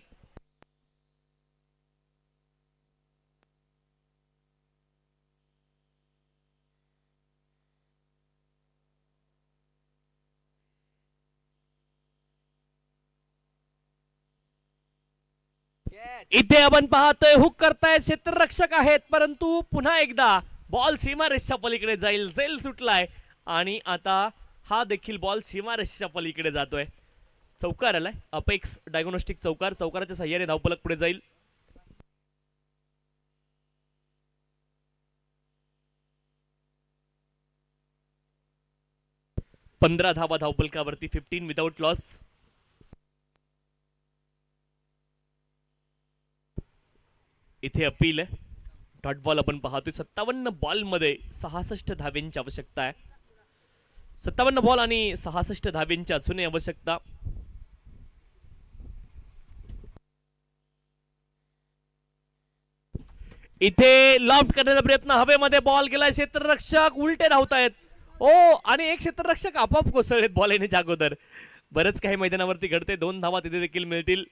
इथे आपण पाहतोय हुक करतायत क्षेत्ररक्षक आहेत, परंतु पुन्हा एकदा बॉल सीमारेषच्या पलीकडे जाईल. झेल सुटलाय आणि आता हा देखील बॉल सीमारेषच्या पलीकडे जातोय. चौकार आलाय, अपेक्स डायग्नोस्टिक चौकार. चौकाराच्या सहाय्याने धावफलक पुढे जाईल. पंधरा धावा धावफलकावरती, 15 विदाउट लॉस. इथे अपील आहे. डॉट बॉल आपण पाहतोय. 57 बॉल मध्ये 66 धावेंची आवश्यकता आहे. 57 बॉल आणि 66 धावेंची असूनही आवश्यकता. इथे लॉफ्ट करण्याचा प्रयत्न, हवेमध्ये बॉल गेलाय. क्षेत्ररक्षक उलटे धावतायत. ओ, आणि एक क्षेत्ररक्षक आपोआप कोसळलेत बॉल येण्याच्या अगोदर. बरंच काही मैदानावरती घडते. 2 धावा तिथे देखील मिळतील.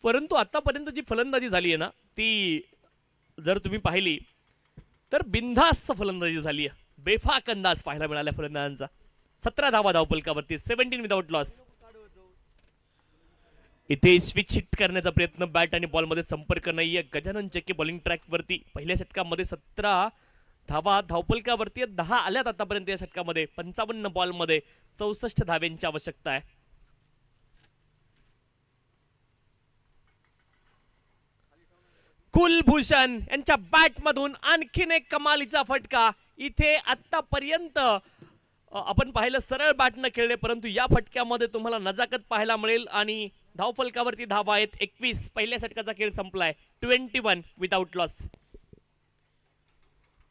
परंतु आतापर्यंत जी फलंदाजी झाली आहे ना, ती जर तुम्ही पाहिली तर बिनधास्त फलंदाजी झाली आहे. बेफाक अंदाज पाहायला मिळाला फलंदाजांचा. 17 धावा धावफलकावरती, 17 विदाउट लॉस. इथे स्विच हिट करण्याचा प्रयत्न, बॅट आणि बॉल मध्ये संपर्क नाहीये. गजानन चेके बॉलिंग ट्रॅक वरती. पहिल्या षटकामध्ये 17 धावा धावफलकावरती, 10 आल्यात आतापर्यंत या षटकामध्ये. 55 बॉल मध्ये 64 धावेंची आवश्यकता आहे. कुलभूषण यांच्या बॅट मधून आणखीन एक कमालीचा फटका. इथे आतापर्यंत आपण पाहिलं सरळ बॅट न खेळले, परंतु या फटक्यामध्ये तुम्हाला नजाकत पाहायला मिळेल. आणि धावफलकावरती धावा आहेत 21. पहिल्या षटकाचा खेळ संपलाय. 21 विदाउट लॉस.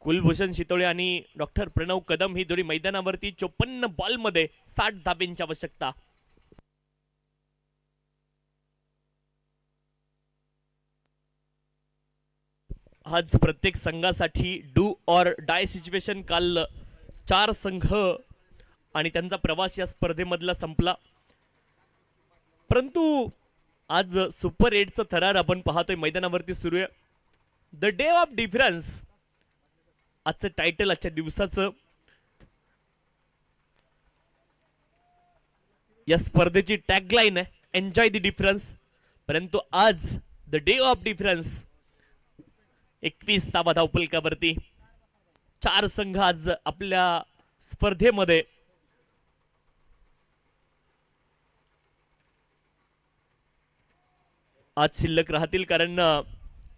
कुलभूषण शितोळे आणि डॉक्टर प्रणव कदम ही जोडी मैदानावरती. 54 बॉल मध्ये 60 धावेंची आवश्यकता. आज प्रत्येक संघासाठी डू ऑर डाय सिच्युएशन. काल 4 संघ आणि त्यांचा प्रवास या स्पर्धेमधला संपला, परंतु आज सुपर 8चं थरार आपण पाहतोय मैदानावरती सुरू आहे. द डे ऑफ डिफरन्स आजचं टायटल, आजच्या दिवसाचं. या स्पर्धेची टॅगलाईन आहे एन्जॉय द डिफरन्स. परंतु आज द डे ऑफ डिफरन्स. 21 धावा धावफलकावरती. 4 संघ आज आपल्या स्पर्धेमध्ये. आज शिल्लक राहतील, कारण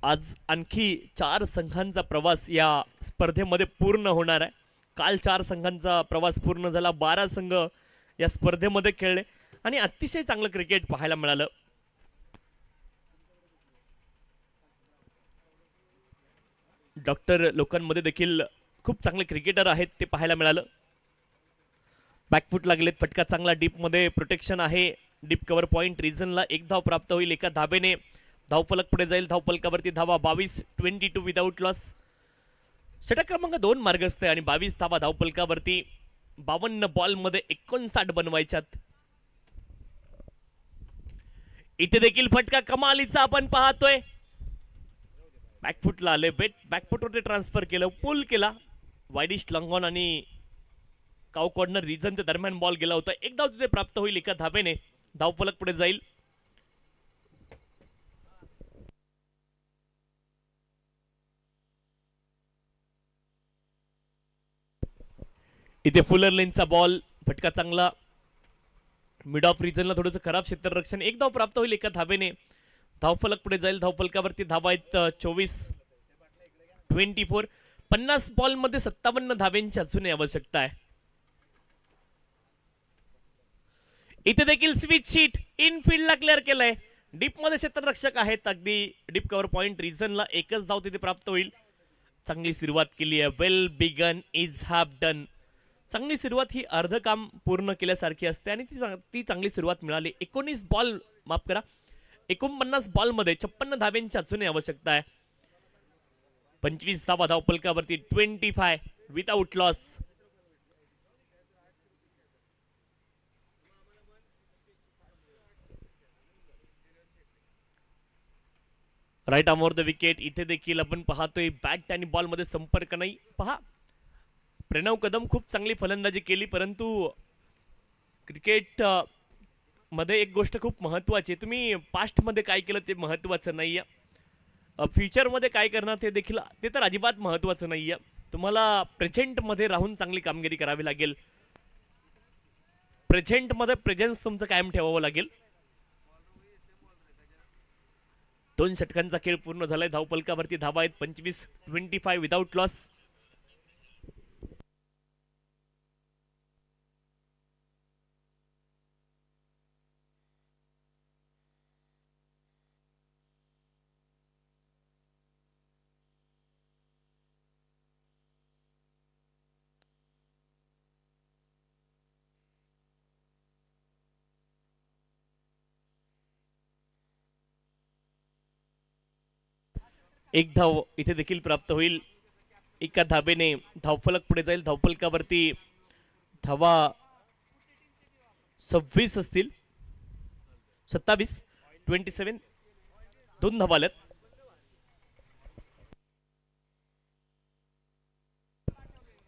आज आणखी 4 संघांचा प्रवास या स्पर्धेमध्ये पूर्ण होणार आहे. काल 4 संघांचा प्रवास पूर्ण झाला. 12 संघ या स्पर्धेमध्ये खेळले आणि अतिशय चांगलं क्रिकेट पाहायला मिळालं. डॉक्टर लोकांमध्ये देखील खूप चांगले क्रिकेटर आहेत ते पाहायला मिळालं. बॅकफूट लागलेत. फटका चांगला डीप मध्ये प्रोटेक्शन आहे. डीप कव्हर पॉइंट रिजनला 1 धाव प्राप्त होईल. 1 धावेने धावफलक पुढे जाईल. धावफलकावरती धावा 22. 22 विदाउट लॉस. षटक क्रमांक 2 मार्गस्थ आहे आणि 22 धावा धावफलकावरती. 52 बॉल मध्ये 59 बनवायच्यात. इथे देखील फटका कमालीचा आपण पाहतोय. बॅकफुटला आले. बॅकफुटवरती ट्रान्सफर केलं, पुल केला. वाईडिश लॉंग ऑन आणि काउ कॉर्नर रिजनच्या दरम्यान बॉल गेला होता. 1 धाव तिथे प्राप्त होईल. 1 धावेने धावफलक पुढे जाईल. इथे फुलर लेनचा बॉल. फटका चांगला. मिड ऑफ रिजनला थोडंसं खराब क्षेत्ररक्षण. 1 धाव प्राप्त होईल 1 धावेने. धावफलक पुढे जाईल. धावफलकावरती धावा आहेत 24. 24. 50 बॉल मध्ये 57 धावेंची अजूनही आवश्यकता आहे. इथे देखील स्विच शीट इनफील्डला क्लिअर केलंय. डीप मध्ये क्षेत्ररक्षक आहेत. अगदी डीप कव्हर पॉइंट रिजनला 1च धाव तिथे प्राप्त होईल. चांगली सुरुवात केली आहे. Well begun is half done. चांगली सुरुवात ही अर्ध काम पूर्ण केल्यासारखी असते आणि ती चांगली सुरुवात मिळाली. 19 बॉल, माफ करा, 49 बॉल मध्ये 56 धावेंची अजूनही आवश्यकता आहे. 25 धावा धावफलकावरती. 25 without loss. Right arm over the wicket. इथे देखील आपण पाहतोय बॅट आणि बॉल मध्ये संपर्क नाही. पहा, प्रणव कदम खूप चांगली फलंदाजी केली, परंतु क्रिकेट मध्ये एक गोष्ट खूप महत्त्वाची आहे. तुम्ही पास्टमध्ये काय केलं ते महत्त्वाचं नाही आहे. फ्युचरमध्ये काय करणार ते तर अजिबात महत्त्वाचं नाही आहे. तुम्हाला प्रेझेंटमध्ये राहून चांगली कामगिरी करावी लागेल. प्रेझेंटमध्ये प्रेझेन्स तुमचं कायम ठेवावं लागेल. 2 षटकांचा खेळ पूर्ण झालाय. धावफलकावरती धावा आहेत 25-25 विदाउट लॉस. एक धाव इथे देखील प्राप्त होईल. एका धाबेने धावफलक पुढे जाईल. धावफलकावरती धावा 26 असतील. 27 2 धावा आल्यात.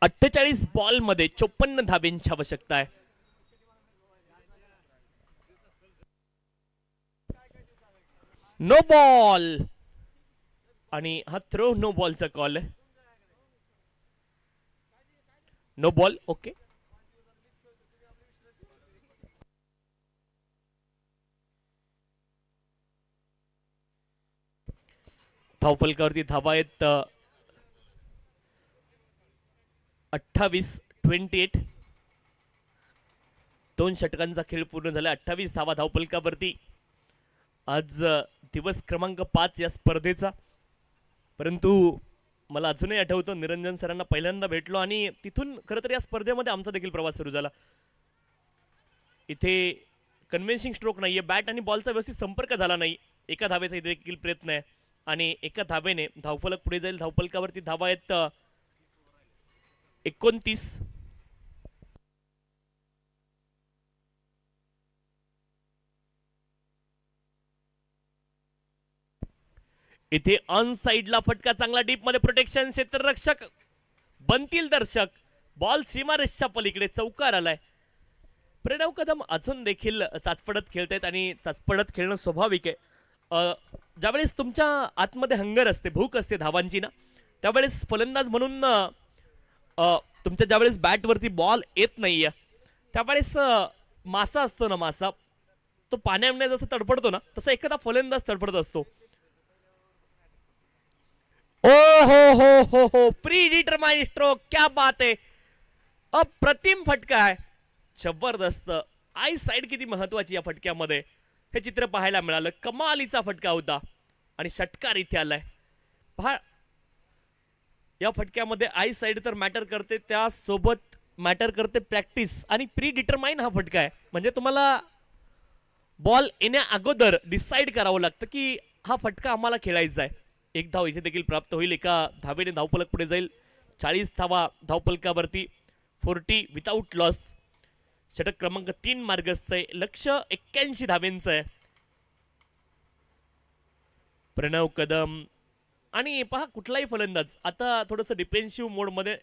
48 बॉल मध्ये 54 धाब्यांची आवश्यकता आहे. नो बॉल आणि हा थ्रो नो बॉलचा कॉल आहे. No ball. ओके. धावफलकावरती धावा आहेत 28-28. 2 षटकांचा खेळ पूर्ण झाला. 28 धावा धावफलकावरती. आज दिवस क्रमांक 5 या स्पर्धेचा. परंतु मला अजूनही आठवतं निरंजन सरांना पहिल्यांदा भेटलो आणि तिथून खरं तर या स्पर्धेमध्ये आमचा देखील प्रवास सुरू झाला. इथे कन्व्हेन्सिंग स्ट्रोक नाहीये. बॅट आणि बॉलचा व्यवस्थित संपर्क झाला नाही. एका धावेचा इथे देखील प्रयत्न आहे आणि एका धावेने धावफलक पुढे जाईल. धावफलकावरती धावा आहेत 29. इथे ऑन साइडला फटका चांगला डीप मध्ये प्रोटेक्शन. क्षेत्ररक्षक बनतील दर्शक. बॉल सीमारेषच्या पलीकडे चौकार आलाय. प्रणव कदम अजून देखील चाचपडत खेळतायत आणि चाचपडत खेळणं स्वाभाविक आहे. ज्यावेळेस तुमच्या आतमध्ये हंगर असते, भूक असते धावांची ना, त्यावेळेस फलंदाज म्हणून तुमच्या ज्यावेळेस बॅटवरती बॉल येत नाहीये त्यावेळेस मासा असतो ना, मासा तो पाण्यामध्ये जसं तडफडतो ना तसं एखादा फलंदाज तडफडत असतो. ओ हो प्री डिटरमाइंड स्ट्रोक. क्या बात है. अप्रतिम फटका आहे. जबरदस्त. आई साइड किती महत्वाची या फटक्यामध्ये हे चित्र पाहायला मिळालं. कमालीचा फटका होता आणि षटकार इथे आलाय. पहा या फटक्यामध्ये आई साइड तर मॅटर करते, त्यासोबत मॅटर करते प्रॅक्टिस आणि प्री डिटरमाइन हा फटका आहे. म्हणजे तुम्हाला बॉल येण्या अगोदर डिसाइड करावं लागतं की हा फटका आम्हाला खेळायचा आहे. एक धाव इथे देखील प्राप्त होईल. एका धावेने धावफलक पुढे जाईल. 40 धावा धावफलकावरती. 40 विदाउट लॉस. षटक क्रमांक 3 मार्गस्थ आहे. लक्ष्य 81 धावेंचं आहे. प्रणव कदम आणि पहा कुठलाही फलंदाज आता थोडंसं डिफेन्सिव्ह मोडमध्ये,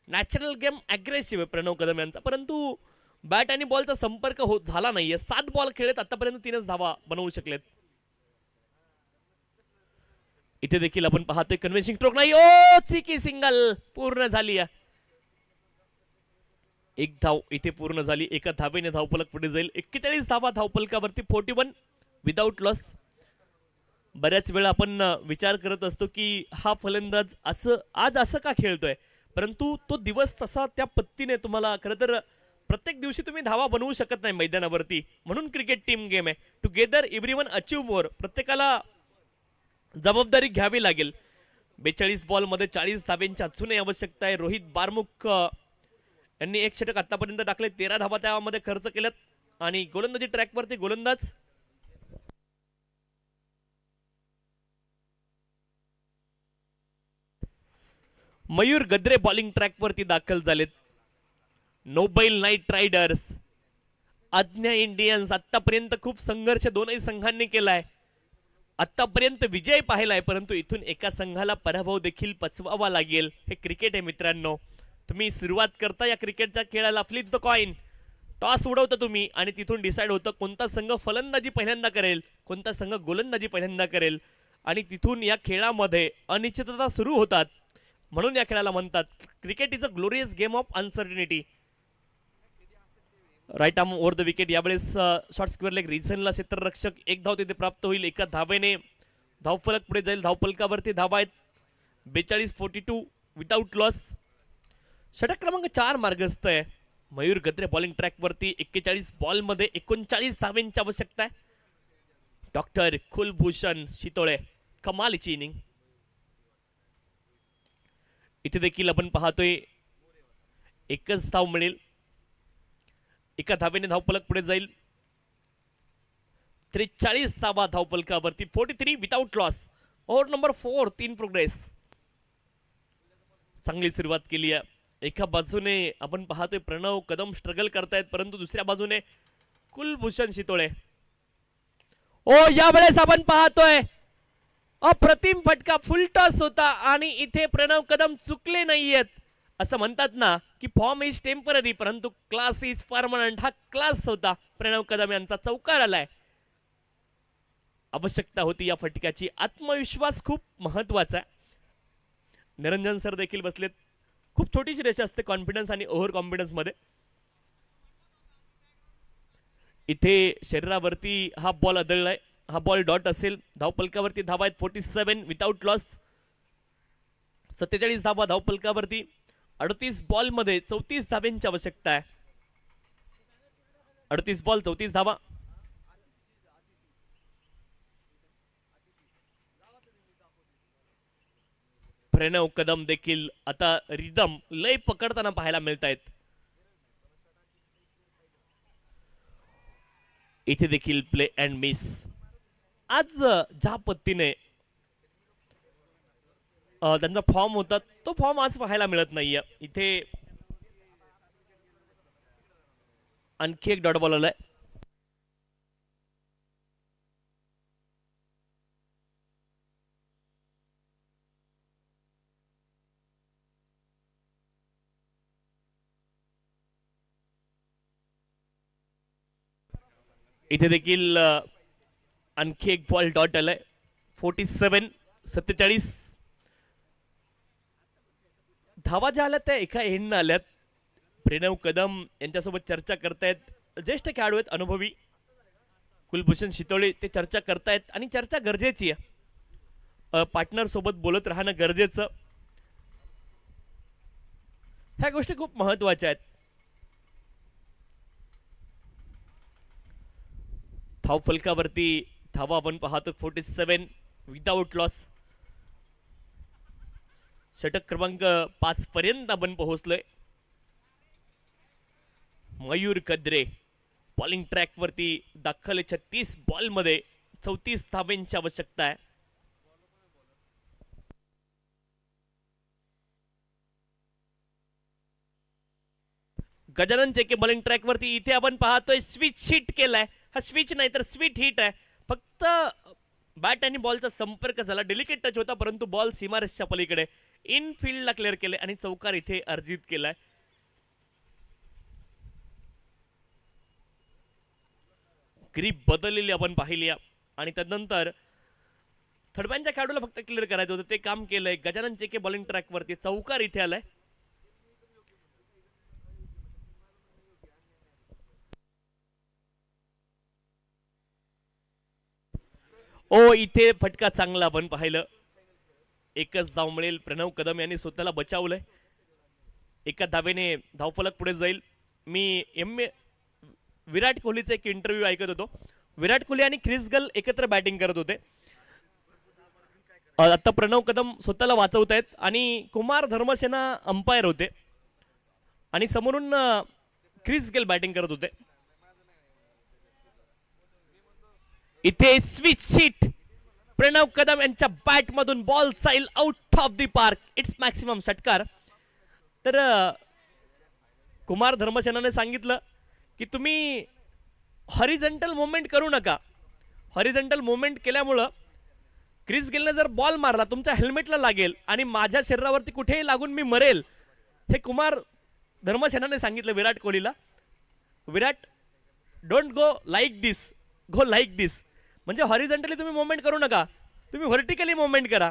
नॅचरल गेम अग्रेसिव्ह आहे प्रणव कदम यांचा, परंतु बॅट आणि बॉलचा संपर्क झाला नाहीये. 7 बॉल खेळत आतापर्यंत 3च धावा बनवू शकलेत. इथे देखील आपण पाहतोय कन्व्हेन्सिंग स्ट्रोक नाही. ओ चिकी सिंगल पूर्ण झाली. एक धाव इथे पूर्ण झाली. एका धावेने धावफलक पुढे जाईल. 41 धावा धावफलकावरती. 41 विदाउट लॉस. बऱ्याच वेळा आपण विचार करत असतो की हा फलंदाज आज असं का खेळतोय, परंतु तो दिवस तसा त्या पत्तीने तुम्हाला खरं तर प्रत्येक दिवशी तुम्ही धावा बनवू शकत नाही मैदानावरती. म्हणून क्रिकेट टीम गेम आहे. टुगेदर एव्हरीवन अचीव्ह मोर. प्रत्येकाला जबाबदारी घ्यावी लागेल. 42 बॉल मध्ये 40 धाव्यांची अजूनही आवश्यकता आहे. रोहित बारमुख यांनी एक षटक आतापर्यंत टाकले. 13 धावा त्यामध्ये खर्च केल्यात आणि गोलंदाजी ट्रॅकवरती गोलंदाज मयूर गद्रे बॉलिंग ट्रॅकवरती दाखल झालेत. नोबेल नाईट रायडर्स, आज्ञा इंडियन्स. आतापर्यंत खूप संघर्ष दोनही संघांनी केलाय. आतापर्यंत विजय पाहिलाय, परंतु इथून एका संघाला पराभव देखील पचवावा लागेल. हे क्रिकेट आहे मित्रांनो. तुम्ही सुरुवात करता या क्रिकेटच्या खेळाला. Flip the coin. टॉस उडवता तुम्ही आणि तिथून डिसाईड होतं कोणता संघ फलंदाजी पहिल्यांदा करेल, कोणता संघ गोलंदाजी पहिल्यांदा करेल आणि तिथून या खेळामध्ये अनिश्चितता सुरू होतात. म्हणून या खेळाला म्हणतात cricket is a glorious game of uncertainty. Right arm over the wicket. यावेळेस शॉर्ट स्क्वेअर लेग रिझनला क्षेत्ररक्षक एक धाव तिथे प्राप्त होईल. एका धावेने धावफलक पुढे जाईल. धावफलकावरती धावा आहेत 42-42 विदाउट लॉस. षटक क्रमांक 4 मार्गस्थ आहे. मयूर गद्रे बॉलिंग ट्रॅकवरती 41 बॉलमध्ये 39 धावेंची आवश्यकता आहे. डॉक्टर कुलभूषण शितोळे कमालीची इनिंग. इथे देखील आपण पाहतोय एकच धाव मिळेल. एका धावेने धावफलक पुढे जाईल. 43 धावा धावफलकावरती 43 without loss. Over number 4 3 progress. चांगली सुरुवात केली आहे. एका बाजूने आपण पाहतोय प्रणव कदम स्ट्रगल करतायत परंतु दुसऱ्या बाजूने कुलभूषण शितोळे. ओ यावेळेस आपण पाहतोय अप्रतिम फटका फुल टॉस होता आणि इथे प्रणव कदम चुकले नाहीयेत. असं म्हणतात ना की फॉर्म इज टेम्पररी परंतु क्लास इज परमनंट. हा क्लास होता प्रणव कदम यांचा. चौकार आलाय. आवश्यकता होती या फटक्याची. आत्मविश्वास खूप महत्वाचा आहे. निरंजन सर देखील बसलेत. खूप छोटीशी रेषा असते कॉन्फिडन्स आणि ओव्हर कॉन्फिडन्स मध्ये. इथे शरीरावरती हा बॉल आदळलाय. हा बॉल डॉट असेल. धावपलकावरती धावा आहेत 47 विदाउट लॉस. 47 धावा धावपलकावरती. 38 बॉल मध्ये 34 धावेंची आवश्यकता आहे. 38 बॉल 34 धावा. प्रणव कदम देखील आता रिदम लय पकडताना पाहायला मिळत आहेत. इथे देखील प्ले अँड मिस. आज ज्या पद्धतीने त्यांचा फॉर्म होता तो फॉर्म आज पाहायला मिळत नाहीये. इथे आणखी एक डॉट बॉल आलाय. इथे देखील आणखी एक बॉल डॉट आलाय. 47-47 धावा ज्या आल्यात त्या एका एंडनं आल्यात. प्रणव कदम यांच्यासोबत चर्चा करतायत. ज्येष्ठ खेळाडू आहेत अनुभवी. कुलभूषण शितोळे ते चर्चा करतायत आणि चर्चा गरजेची आहे. पार्टनर सोबत बोलत राहणं गरजेचं. ह्या गोष्टी खूप महत्वाच्या आहेत. धाव फलकावरती धावा आपण पाहतो 47 विदाउट लॉस. षटक क्रमांक 5 पर्यंत आपण पोहोचलोय. मयूर गद्रे बॉलिंग ट्रॅक वरती दाखल. 36 बॉल मध्ये 34 धावेंची आवश्यकता आहे. गजानन चेके बॉलिंग ट्रॅक वरती. इथे आपण पाहतोय स्विच हिट केलाय. हा स्विच नाही तर स्वीट हिट आहे. फक्त बॅट आणि बॉलचा संपर्क झाला. डेलिकेट टच होता परंतु बॉल सीमारेषच्या पलीकडे इनफिल्डला क्लिअर केले आणि चौकार इथे अर्जित केलाय. ग्रीप बदललेली आपण पाहिली आणि त्यानंतर थर्डमॅनच्या खेळाडूला फक्त क्लिअर करायचं होतं ते काम केलंय. गजानन चेके बॉलिंग ट्रॅक वरती. चौकार इथे आलाय. ओ इथे फटका चांगला आपण पाहिलं. एकच धाव मिळेल. प्रणव कदम यांनी स्वतःला बचावलंय. एका धावेने धावफलक पुढे जाईल. मी विराट कोहलीचा एक इंटरव्ह्यू ऐकत होतो. विराट कोहली आणि क्रिस गेल एकत्र बॅटिंग करत होते. आता प्रणव कदम स्वतःला वाचवतायत आणि कुमार धर्मसेना अंपायर होते आणि समोरून क्रिस गेल बॅटिंग करत होते. इथे स्विच हिट प्रणव कदम यांच्या बॅट मधून ball Sail out of the park. It's maximum षटकार. तर कुमार धर्मसेनाने सांगितलं की तुम्ही हॉरिझॉन्टल मुवमेंट करू नका. हॉरिझॉन्टल मुवमेंट केल्यामुळं क्रिस गेलने जर बॉल मारला तुमच्या हेल्मेटला लागेल आणि माझ्या शरीरावरती कुठेही लागून मी मरेल. हे कुमार धर्मसेनाने सांगितलं विराट कोहलीला. Virat, don't go like this, go like this. म्हणजे हॉरिझॉन्टली तुम्ही मुवमेंट करू नका, तुम्ही व्हर्टिकली मुवमेंट करा.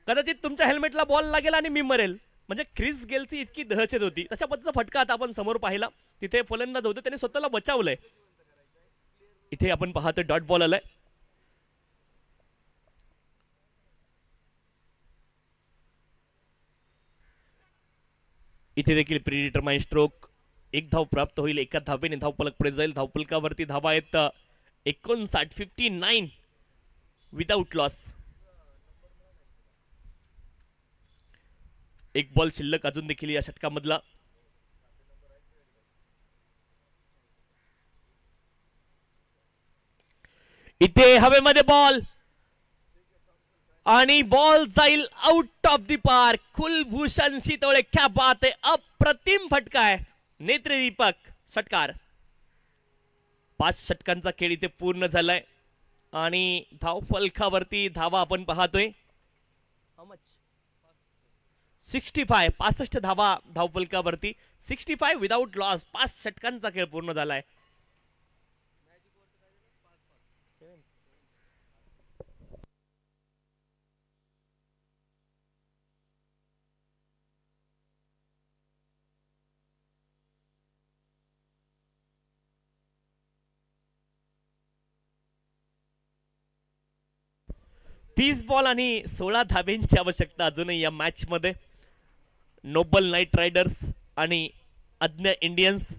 कदाचित तुमच्या हेल्मेटला बॉल लागेल आणि मी मरेल. म्हणजे क्रिस गेलची इतकी दहशत होती. तशा पद्धतीचा फटका आता आपण समोर पाहिला. तिथे फलंदाज होते, त्याने स्वतःला बचावलंय. इथे आपण पाहतो डॉट बॉल आलाय. इथे देखील प्रीडिटरमाइन स्ट्रोक. एक धाव प्राप्त होईल. एका धावेने धावफलक पुढे जाईल. धावफलकावरती धावा आहेत 59, 59 विदाउट लॉस. एक बॉल शिल्लक अजून देखील या षटकामधला. इथे हवेमध्ये बॉल आणि बॉल जाईल out of the park. Kulbhushan Shitole, क्या बात आहे, अप्रतिम फटका आहे. नेत्रदीपक षटकार. 5 षटकांचा खेळ इथे पूर्ण झालाय आणि धावफलकावरती धावा आपण पाहतोय 65 धावा धावफलकावरती. 65 विदाउट लॉस. 5 षटकांचा खेळ पूर्ण झालाय. तीस बॉल आणि 16 धाब्यांची आवश्यकता अजूनही या मॅच मध्ये. नोबल नाईट रायडर्स आणि आज्ञा इंडियन्स.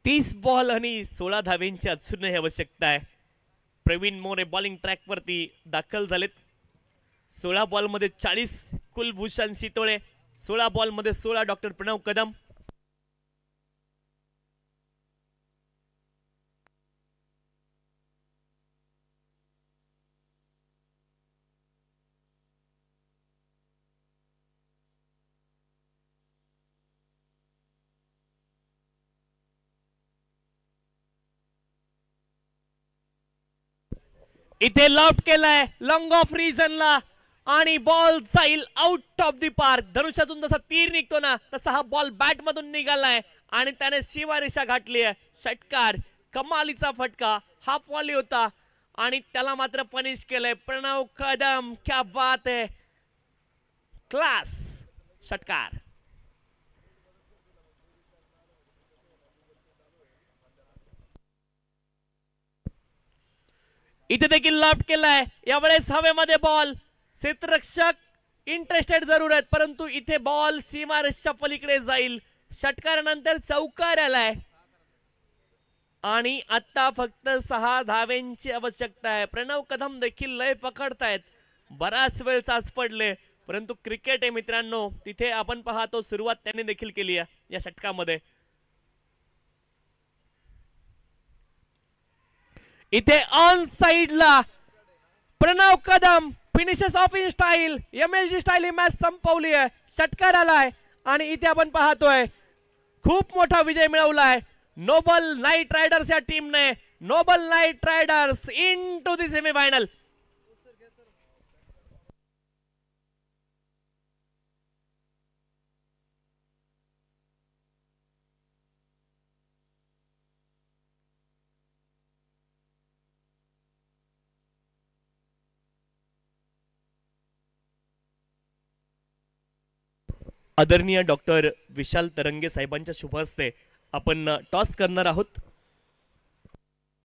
तीस बॉल आणि 16 धाव्यांची अजूनही आवश्यकता आहे. प्रवीण मोरे बॉलिंग ट्रॅक वरती दाखल झालेत. 16 बॉल मध्ये 40 कुलभूषण शितोळे, 16 बॉल मध्ये 16 डॉक्टर प्रणव कदम. इथे लॉफ्ट केलाय लॉंग ऑफ रिजनला आणि बॉल जाईल आउट ऑफ द पार्क. धनुष्यातून जसा तीर निघतो ना तसा हा बॉल बॅट मधून निघालाय आणि त्याने सीमारेषा गाठली आहे. षटकार, कमालीचा फटका. हाफ वॉली होता आणि त्याला मात्र पनिश केलंय प्रणव कदम. क्या बात है, क्लास षटकार. इथे देखील लॉफ्ट केलाय. यावेळेस हवेमध्ये बॉल. क्षेत्ररक्षक इंटरेस्टेड जरूर आहेत परंतु इथे बॉल सीमारेषेच्या पलीकडे जाईल. षटकारानंतर चौकार आलाय आणि आता फक्त 6 धाव्यांची आवश्यकता आहे. प्रणव कदम देखील लय पकडतायत. बराच वेळ चाच पडले परंतु क्रिकेट आहे मित्रांनो. तिथे आपण पाहतो सुरुवात त्यांनी देखील केली आहे या षटकामध्ये. इथे ऑन साइडला Pranav Kadam finishes off in style. MSG style ही मॅच संपवली आहे. षटकार आलाय आणि इथे आपण पाहतोय खूप मोठा विजय मिळवलाय नोबल नाईट रायडर्स या टीमने. Noble Knight Riders into the semifinal. आदरणीय डॉक्टर विशाल तरंगे साहेबांच्या शुभ हस्ते आपण टॉस करणार आहोत.